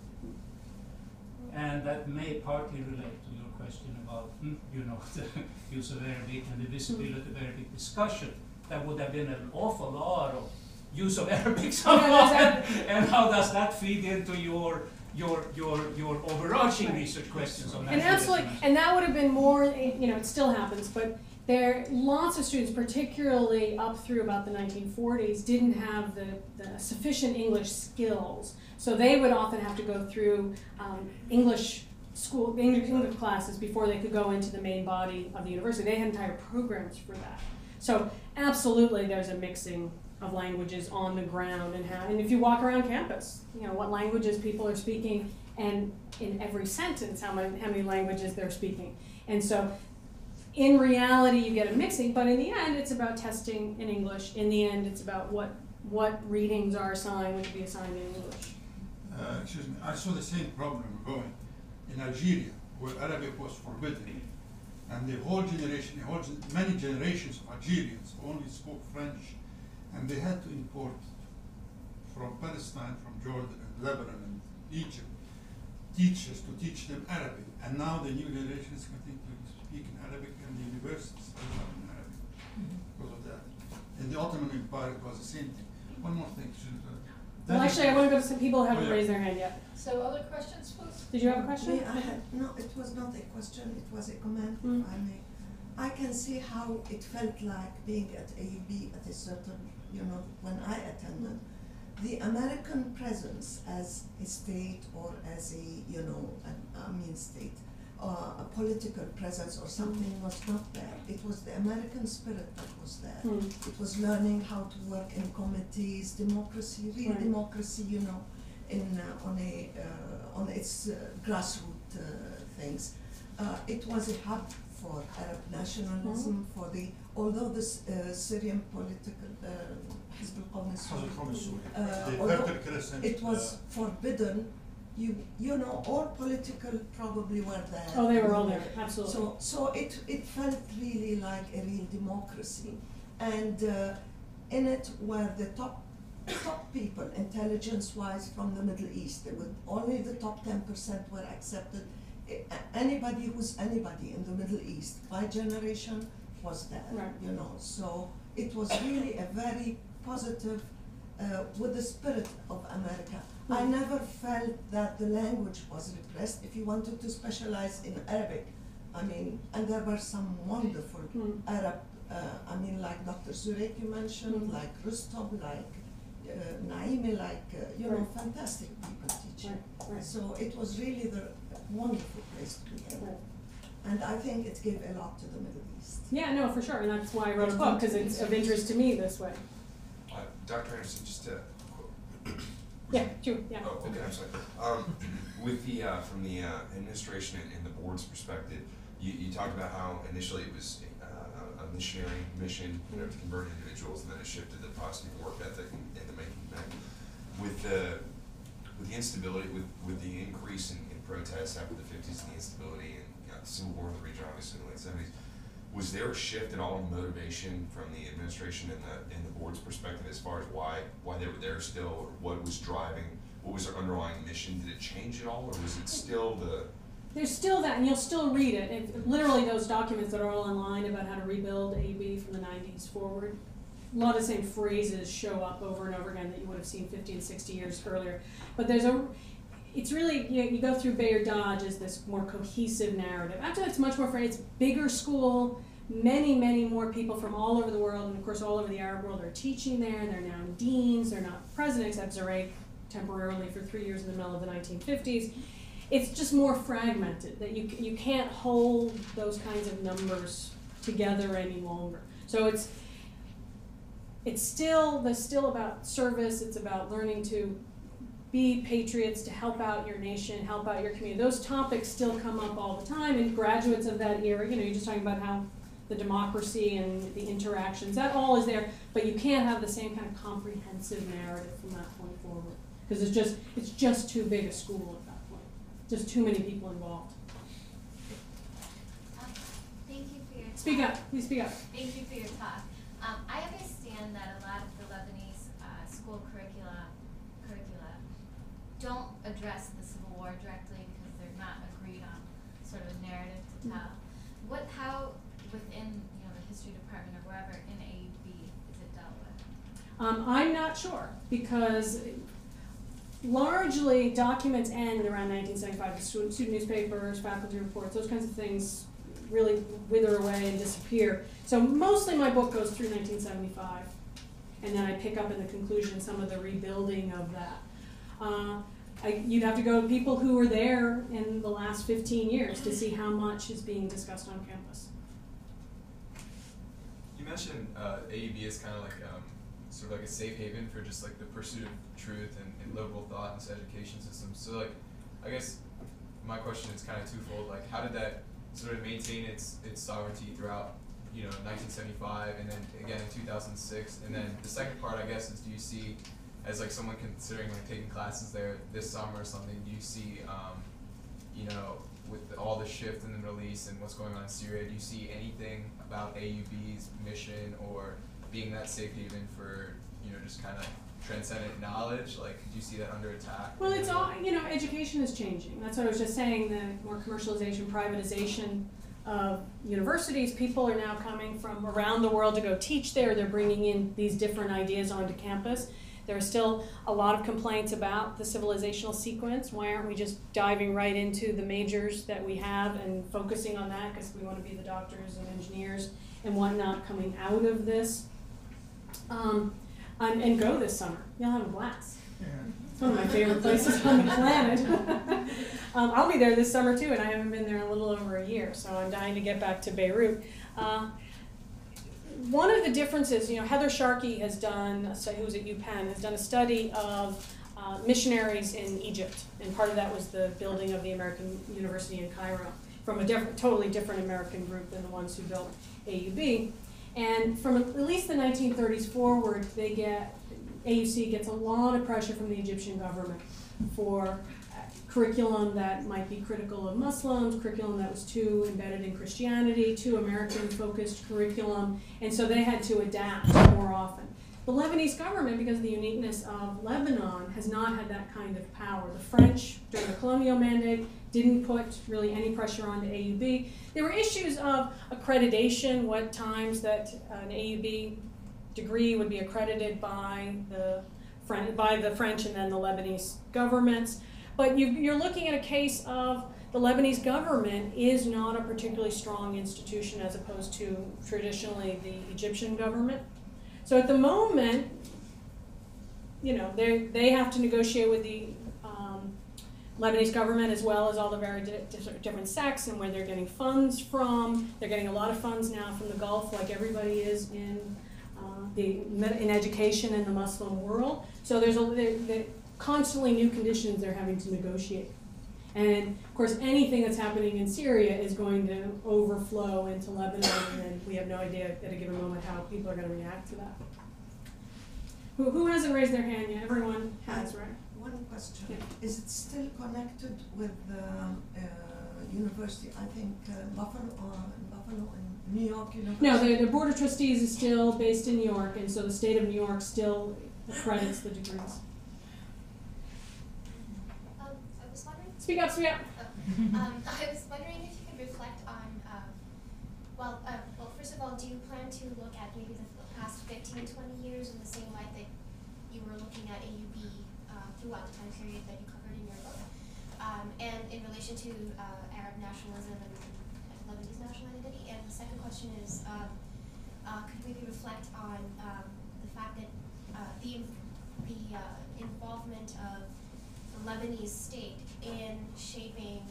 And that may partly relate to your question about, the use of Arabic and the visibility of Arabic discussion. That would have been an awful lot of use of Arabic somehow, and how does that feed into your overarching research questions on that? And absolutely, and that would have been more, it still happens, but lots of students, particularly up through about the 1940s, didn't have the sufficient English skills. So they would often have to go through English classes before they could go into the main body of the university. They had entire programs for that. So absolutely there's a mixing of languages on the ground, and if you walk around campus, what languages people are speaking, and in every sentence how many languages they're speaking. And so in reality you get a mixing, but in the end it's about testing in English. In the end it's about what readings are assigned, which be assigned in English. Excuse me, I saw the same problem going in Algeria, where Arabic was forbidden. And many generations of Algerians only spoke French, and they had to import from Palestine, from Jordan and Lebanon and Egypt, teachers to teach them Arabic. And now the new generation is continuing to speak in Arabic, and the universities are in Arabic because of that. In the Ottoman Empire, it was the same thing. One more thing. Well, actually, I want to go to some people who haven't raised their hand yet. So other questions, folks? Did you have a question? Yeah, no, it was not a question, it was a comment, if I may. I can see how it felt like being at AUB at a certain, when I attended. The American presence as a state or as a, state a political presence or something was not there. It was the American spirit that was there. It was learning how to work in committees, democracy, real democracy, you know, in on its grassroots things. It was a hub for Arab nationalism, for the, although this Syrian political Hizb al-Qawm, it was forbidden. You know, all political probably were there. Oh, they were all there, absolutely. So it felt really like a real democracy, and in it were the top people, intelligence-wise, from the Middle East. There were only the top 10% were accepted. Anybody who's anybody in the Middle East, my generation was there. Right. You know, so it was really a very positive, with the spirit of America. I never felt that the language was repressed. If you wanted to specialize in Arabic, I mean, and there were some wonderful Arab, I mean, like Dr. Zurek you mentioned, like Rustom, like Naimi, like, you know, fantastic people teaching. So it was really the wonderful place to be in. And I think it gave a lot to the Middle East. Yeah, no, for sure, and that's why I wrote a book, because it's of interest to me this way. Dr. Anderson, just to Yeah, sure, yeah. Oh, okay, I'm sorry. With the, from the administration and the board's perspective, you talked about how initially it was a missionary mission, you know, to convert individuals, and then it shifted to possibly work ethic and the making back. With the instability, with the increase in protests after the 50s and the instability and, you know, the Civil War in the region, obviously in the late 70s, was there a shift at all in motivation from the administration and the board's perspective as far as why they were there still, or what was driving, what was their underlying mission? Did it change at all, or was it still the... There's still that, and you'll still read it. Literally those documents that are all online about how to rebuild AUB from the 90s forward. A lot of the same phrases show up over and over again that you would have seen 50 and 60 years earlier. But there's it's really, you go through Bayard Dodge as this more cohesive narrative. After that, it's much more, it's bigger school, many, many more people from all over the world, and of course all over the Arab world are teaching there, and they're now deans, they're not presidents, except Zurek temporarily for 3 years in the middle of the 1950s. It's just more fragmented, that you can't hold those kinds of numbers together any longer. So it's still about service, it's about learning to be patriots, to help out your nation, help out your community. Those topics still come up all the time, and graduates of that era, you know, you're just talking about how the democracy and the interactions, that all is there, but you can't have the same kind of comprehensive narrative from that point forward, because it's just too big a school at that point. Just too many people involved. Thank you for your talk. Speak up, please speak up. Thank you for your talk. I understand that a lot of the Lebanese school curricula don't address the Civil War directly because they're not agreed on sort of a narrative to tell. How within, you know, the history department or wherever in AUB is it dealt with? I'm not sure, because largely documents end around 1975. The student newspapers, faculty reports, those kinds of things really wither away and disappear. So mostly my book goes through 1975, and then I pick up in the conclusion some of the rebuilding of that. You'd have to go to people who were there in the last 15 years to see how much is being discussed on campus. You mentioned AUB is kind of like sort of like a safe haven for just like the pursuit of truth and liberal thought in this education system. So like, I guess my question is kind of twofold. Like, how did that sort of maintain its sovereignty throughout, you know, 1975 and then again in 2006? And then the second part, I guess, is do you see, as like someone considering like taking classes there this summer or something, do you see, you know, with all the shift in the Middle East and what's going on in Syria, do you see anything about AUB's mission or being that safe haven for, you know, just kind of transcendent knowledge? Like, do you see that under attack? Well, it's all, you know, education is changing. That's what I was just saying, the more commercialization, privatization of universities. People are now coming from around the world to go teach there. They're bringing in these different ideas onto campus. There are still a lot of complaints about the civilizational sequence. Why aren't we just diving right into the majors that we have and focusing on that, because we want to be the doctors and engineers and whatnot coming out of this? And go this summer. You'll have a blast. Yeah. It's one of my favorite places on the planet. I'll be there this summer too, and I haven't been there in a little over a year, so I'm dying to get back to Beirut. One of the differences, Heather Sharkey has done, who's at UPenn, has done a study of missionaries in Egypt, and part of that was the building of the American University in Cairo, from a totally different American group than the ones who built AUB. And from at least the 1930s forward, AUC gets a lot of pressure from the Egyptian government for curriculum that might be critical of Muslims, curriculum that was too embedded in Christianity, too American-focused curriculum, and so they had to adapt more often. The Lebanese government, because of the uniqueness of Lebanon, has not had that kind of power. The French, during the colonial mandate, didn't put really any pressure on the AUB. There were issues of accreditation, what times that an AUB degree would be accredited by the French and then the Lebanese governments. But you're looking at a case of the Lebanese government is not a particularly strong institution as opposed to traditionally the Egyptian government. So at the moment, they have to negotiate with the Lebanese government as well as all the very different sects and where they're getting funds from. They're getting a lot of funds now from the Gulf, like everybody is in education in the Muslim world. So there's constantly new conditions they're having to negotiate. And of course, anything that's happening in Syria is going to overflow into Lebanon, and we have no idea at a given moment how people are going to react to that. Who hasn't raised their hand yet? Everyone has, right? One question. Yeah. Is it still connected with the university, I think Buffalo in New York University? No, the Board of Trustees is still based in New York, and so the state of New York still accredits the degrees. I was wondering. Speak up, speak up. I was wondering if you could reflect on, well, first of all, do you plan to look at maybe the past 15, 20 years in the same light that you were looking at AUB throughout the time period that you covered in your book? And in relation to Arab nationalism and Lebanese national identity. And the second question is, could we reflect on the fact that the involvement of the Lebanese state in shaping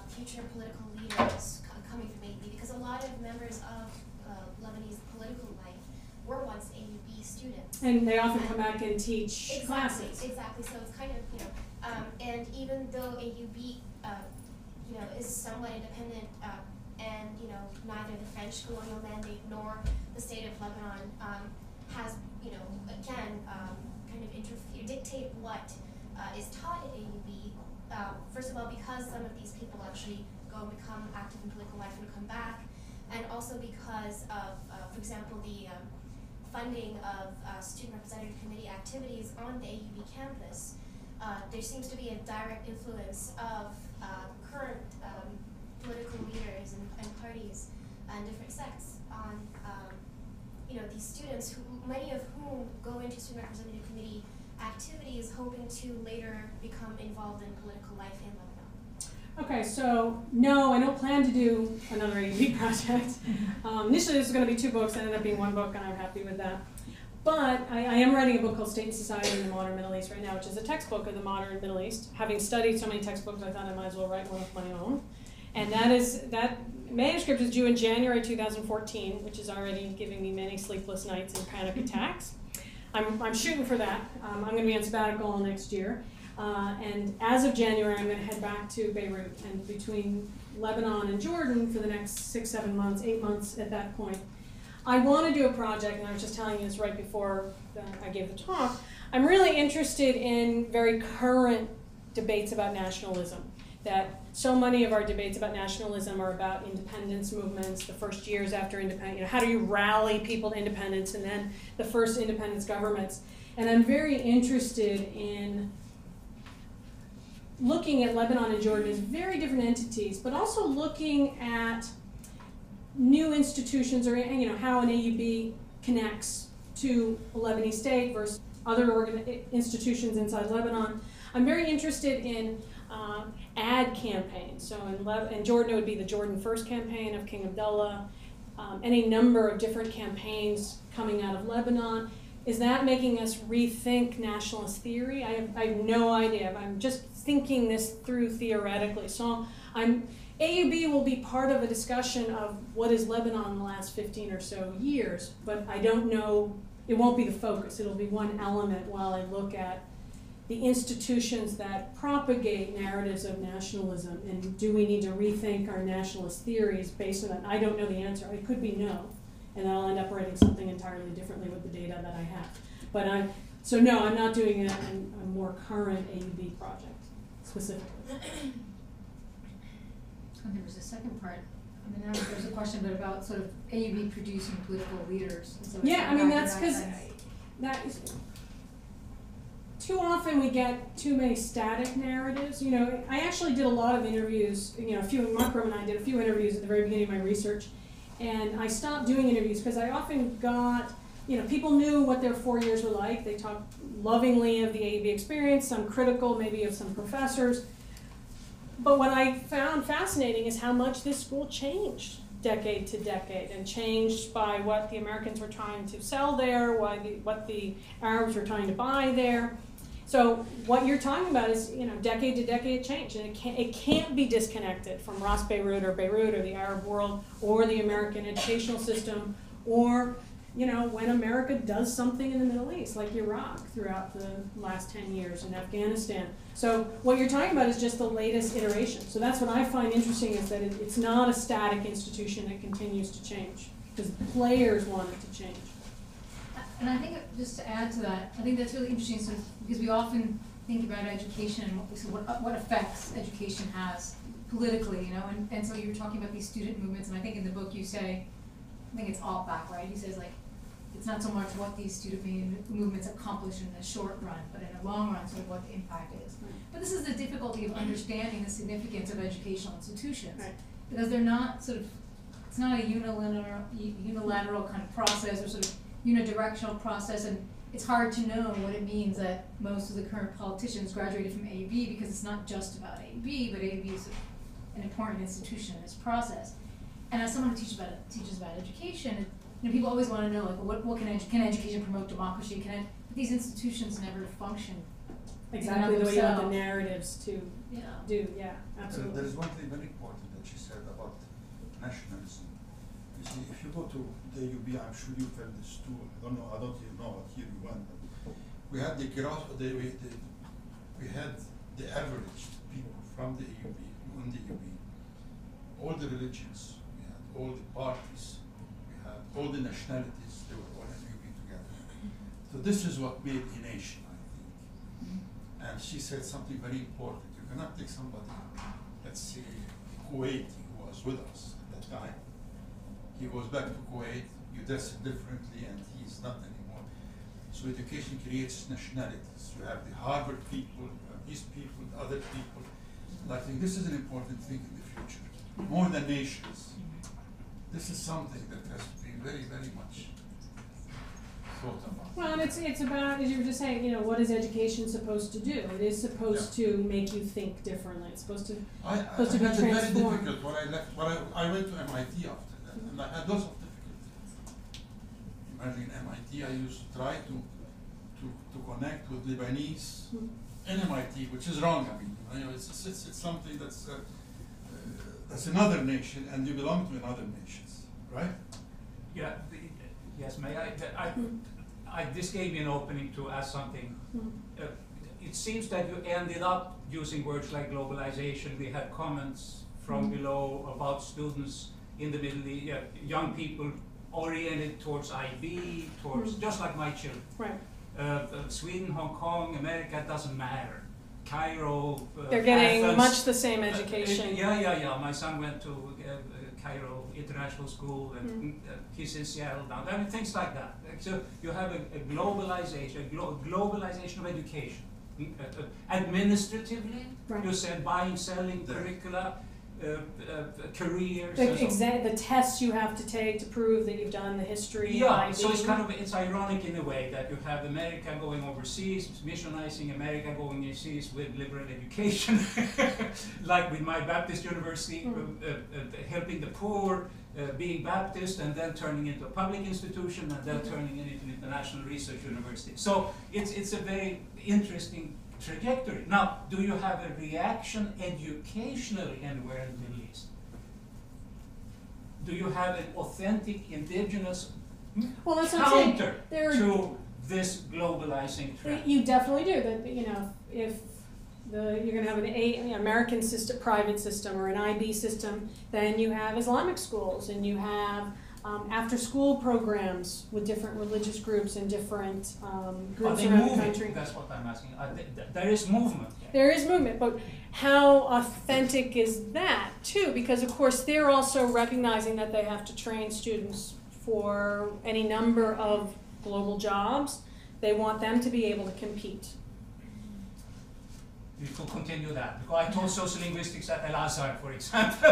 future political leaders coming from AUB, because a lot of members of Lebanese political life were once AUB students. And they often come back and teach classes. Exactly, so it's kind of, and even though AUB, is somewhat independent, and, neither the French colonial mandate nor the state of Lebanon has, again, kind of dictate what is taught at AUB. First of all, because some of these people actually go and become active in political life and come back, and also because of, for example, the funding of student representative committee activities on the AUB campus. There seems to be a direct influence of current political leaders and parties and different sects on these students, many of whom go into student representative committee activities hoping to later become involved in political life in Lebanon. Okay, so no, I don't plan to do another AUB project. Initially this was going to be 2 books, it ended up being 1 book, and I'm happy with that. But I am writing a book called State and Society in the Modern Middle East right now, which is a textbook of the modern Middle East. Having studied so many textbooks, I thought I might as well write one of my own. And that manuscript is due in January 2014, which is already giving me many sleepless nights and panic attacks. I'm shooting for that. I'm going to be on sabbatical next year. And as of January, I'm going to head back to Beirut. And between Lebanon and Jordan for the next 6, 7 months, 8 months at that point, I want to do a project, and I was just telling you this right before I gave the talk. I'm really interested in very current debates about nationalism. That so many of our debates about nationalism are about independence movements, the first years after independence, how do you rally people to independence, and then the first independence governments. And I'm very interested in looking at Lebanon and Jordan as very different entities, but also looking at new institutions, or how an AUB connects to a Lebanese state versus other institutions inside Lebanon. I'm very interested in ad campaigns. So in Jordan, it would be the Jordan First campaign of King Abdullah, any number of different campaigns coming out of Lebanon. is that making us rethink nationalist theory? I have no idea. I'm just thinking this through theoretically. So AUB will be part of a discussion of what is Lebanon in the last 15 or so years, but I don't know, it won't be the focus. It'll be one element while I look at the institutions that propagate narratives of nationalism, and do we need to rethink our nationalist theories based on that? I don't know the answer. It could be no, and then I'll end up writing something entirely differently with the data that I have. But so no, I'm not doing a more current AUB project specifically. And there was a second part. I mean, there's a question about sort of AUB producing political leaders. And so Yeah, I mean, that's because sense. Too often we get too many static narratives. You know, I actually did a lot of interviews. You know, Mark Rum and I did a few interviews at the very beginning of my research, and I stopped doing interviews because I often got, you know, people knew what their 4 years were like. They talked lovingly of the AUB experience, some critical maybe of some professors. But what I found fascinating is how much this school changed decade to decade, and changed by what the Americans were trying to sell there, what the Arabs were trying to buy there. So what you're talking about is, you know, decade to decade change, and it can't be disconnected from Ras Beirut or the Arab world or the American educational system, or, you know, when America does something in the Middle East, like Iraq throughout the last 10 years, and Afghanistan. So what you're talking about is just the latest iteration. So that's what I find interesting, is that it's not a static institution that continues to change, because players want it to change. And I think, just to add to that, I think that's really interesting, so, because we often think about education and what effects education has politically, you know, and so you were talking about these student movements, and I think in the book you say, I think it's all back, right? He says, like, it's not so much what these student movements accomplish in the short run, but in the long run, sort of what the impact is. Right. But this is the difficulty of understanding the significance of educational institutions, Right. because they're not sort of, it's not a unilateral kind of process, or sort of unidirectional process, and it's hard to know what it means that most of the current politicians graduated from AUB, because it's not just about AUB, but AUB is an important institution in this process. And as someone who teaches about education, you know, people always want to know, like, what can education promote democracy? But these institutions never function Exactly the way you want the narratives to do. Yeah, absolutely. There is one thing very important that she said about nationalism. You see, if you go to the AUB, I'm sure you felt this too. I don't even know what year you went, but we had we had the average people from the AUB, on the AUB, all the religions, we had all the parties, we had all the nationalities, they were all in AUB together. So this is what made a nation, I think. And she said something very important. You cannot take somebody, let's say, a Kuwaiti who was with us at that time. He goes back to Kuwait, you dress him differently, and he's not anymore. So education creates nationalities. You have the Harvard people, you have these people, other people. And I think this is an important thing in the future. More than nations. This is something that has to be very, very much thought about. Well, and it's about, as you were just saying, you know, what is education supposed to do? It is supposed to make you think differently. It's supposed to I be had it very transformed. difficult when I left. I went to MIT after that, and I had lots of difficulties. Imagine MIT, I used to try to connect with Lebanese in MIT, which is wrong. I mean, you know, it's something that's another nation, and you belong to another nations, right? Yeah. Yes, may I? This gave me an opening to ask something. It seems that you ended up using words like globalization. We had comments from below about students in the Middle East, young people oriented towards IB, towards just like my children. Right. Sweden, Hong Kong, America, doesn't matter. Cairo. They're getting Athens, much the same education. Yeah. My son went to Cairo International School, and he's in Seattle now. I mean, things like that. So you have a globalization, globalization of education. Administratively, Right. you said buying, selling, curricula, careers. The tests you have to take to prove that you've done the history. Yeah, IB. so it's ironic in a way that you have America going overseas, missionizing America going overseas with liberal education, like with my Baptist University, helping the poor, being Baptist and then turning into a public institution and then turning it into an international research university. So it's a very interesting trajectory. Now, do you have a reaction educationally anywhere in the Middle East? Do you have an authentic indigenous Well, that's what I'm saying. counter There- to this globalizing trend? You definitely do. That, you know, if you're going to have an American system, private system, or an IB system, then you have Islamic schools, and you have after-school programs with different religious groups and different groups around the country. That's what I'm asking. There is movement. There is movement, but how authentic is that, too? Because, of course, they're also recognizing that they have to train students for any number of global jobs. They want them to be able to compete. We could continue that, because I taught sociolinguistics at Al Azhar, for example,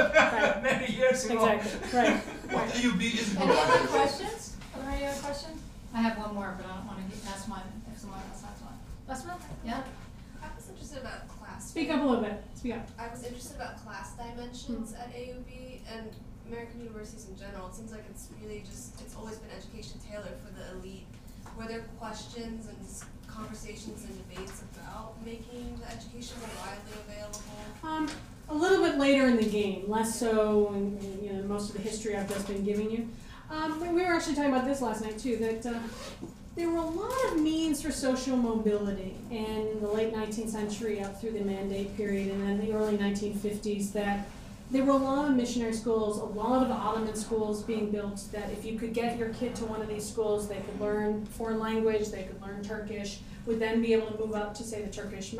many years ago. Exactly, right. What AUB is Any other questions? Are there any other questions? I have one more, but I don't want to ask one if someone else has one. Last one? Yeah? I was interested about class. Speak up a little bit. Speak up. I was interested about class dimensions at AUB and American universities in general. It seems like it's really it's always been education tailored for the elite. Were there questions and conversations and debates about making the education more widely available? A little bit later in the game, less so in you know, most of the history I've just been giving you. We were actually talking about this last night too, that there were a lot of means for social mobility in the late 19th century up through the Mandate period and then the early 1950s, that there were a lot of missionary schools, a lot of Ottoman schools being built, that if you could get your kid to one of these schools, they could learn foreign language, they could learn Turkish, would then be able to move up to, say, the Turkish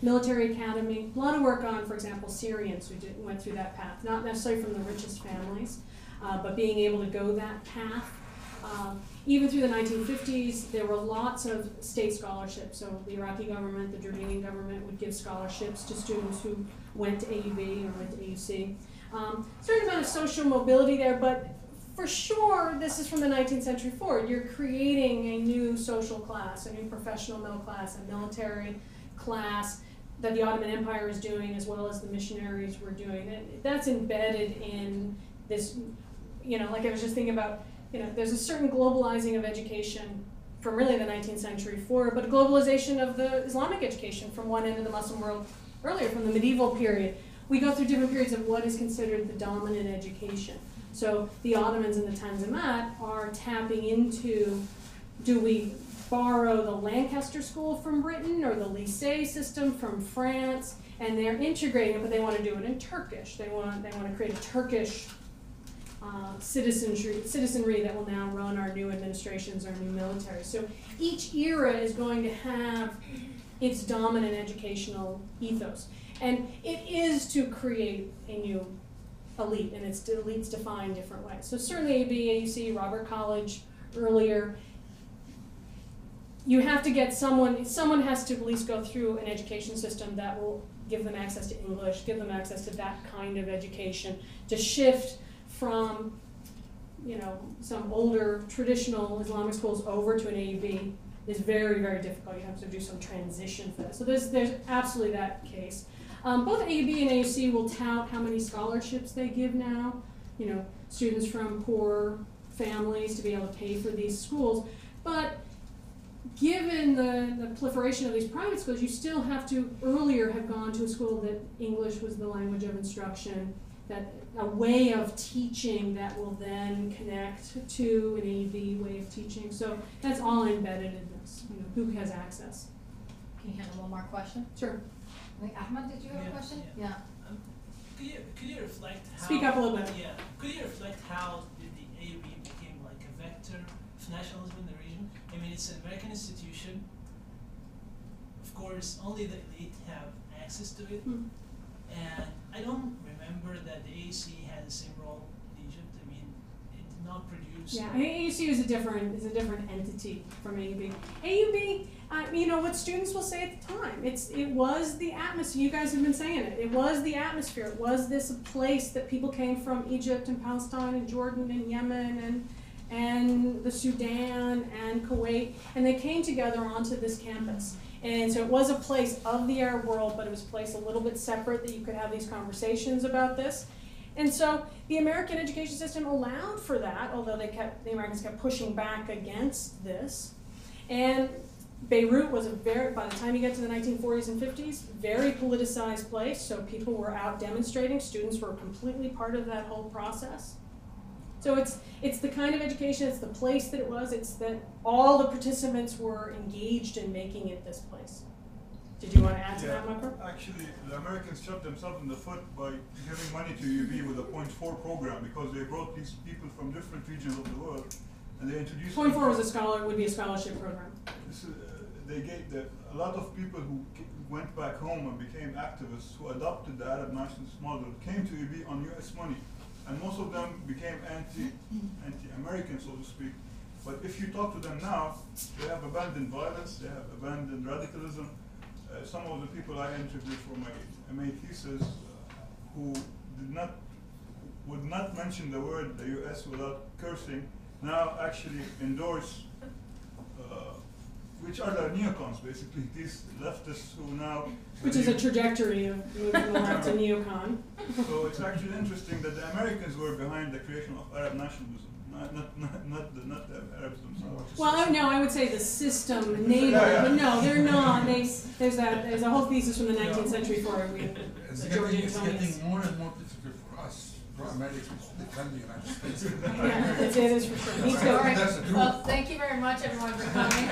military academy. A lot of work on, for example, Syrians who went through that path, not necessarily from the richest families, but being able to go that path. Even through the 1950s, there were lots of state scholarships. So the Iraqi government, the Jordanian government would give scholarships to students who went to AUB or went to AUC. Certain amount of social mobility there, but for sure, this is from the 19th century forward. You're creating a new social class, a new professional middle class, a military class that the Ottoman Empire is doing as well as the missionaries were doing. That's embedded in this, you know, like I was just thinking about, you know, there's a certain globalizing of education from really the 19th century forward, but a globalization of the Islamic education from one end of the Muslim world earlier, from the medieval period. We go through different periods of what is considered the dominant education. So the Ottomans and the Tanzimat are tapping into, do we borrow the Lancaster School from Britain or the Lycée system from France? And they're integrating it, but they want to do it in Turkish. They want to create a Turkish citizenry that will now run our new administrations, our new military. So each era is going to have its dominant educational ethos. And it is to create a new elite, and it's elites defined different ways. So certainly AUB, AUC, Robert College, earlier, you have to get someone has to at least go through an education system that will give them access to English, give them access to that kind of education, to shift from, you know, some older traditional Islamic schools over to an AUB is very, very difficult. You have to do some transition for that. So there's absolutely that case. Both AUB and AUC will tout how many scholarships they give now, you know, students from poor families to be able to pay for these schools. But given the proliferation of these private schools, you still have to earlier have gone to a school that English was the language of instruction, that a way of teaching that will then connect to an AUB way of teaching. So that's all embedded in this, you know, who has access. Can you handle one more question? Sure. Wait, Ahmed, did you have a question? Yeah. Could you reflect how... Speak up a little bit. Yeah. Could you reflect how the AUB became like a vector of nationalism in the region? I mean, it's an American institution. Of course, only the elite have access to it. Hmm. And I don't remember that the AUC had the same role in Egypt. I mean, it did not produce... Yeah, AUC is a different entity from AUB. AUB, you know, what students will say at the time, it was the atmosphere. You guys have been saying it. It was the atmosphere. It was this place that people came from Egypt and Palestine and Jordan and Yemen and the Sudan and Kuwait, and they came together onto this campus. And so it was a place of the Arab world, but it was a place a little bit separate that you could have these conversations about this. And so the American education system allowed for that, although the Americans kept pushing back against this. And Beirut was by the time you get to the 1940s and 50s, very politicized place, so people were out demonstrating. Students were completely part of that whole process. So it's the kind of education, it's the place that it was, it's that all the participants were engaged in making it this place. Did you want to add to that, Michael? Actually, the Americans shot themselves in the foot by giving money to UB with a 0.4 program, because they brought these people from different regions of the world, and they introduced. 0.4 was would be a scholarship program. They gave a lot of people who went back home and became activists, who adopted the Arab nationalist model, came to UB on U.S. money, and most of them became anti-American, so to speak. But if you talk to them now, they have abandoned violence, they have abandoned radicalism. Some of the people I interviewed for my MA thesis who would not mention the word the U.S. without cursing, now actually endorse, which are the neocons, basically, these leftists who now... Which is a trajectory of moving left to neocon. So it's actually interesting that the Americans were behind the creation of Arab nationalism, not the Arabs themselves. Well, no, I would say the system enabled, but no, they're not. There's a whole thesis from the 19th century for it. It's getting more and more difficult for us, Americans, to defend the United States. Yeah, it is for sure. Me too. All right. Well, thank you very much, everyone, for coming.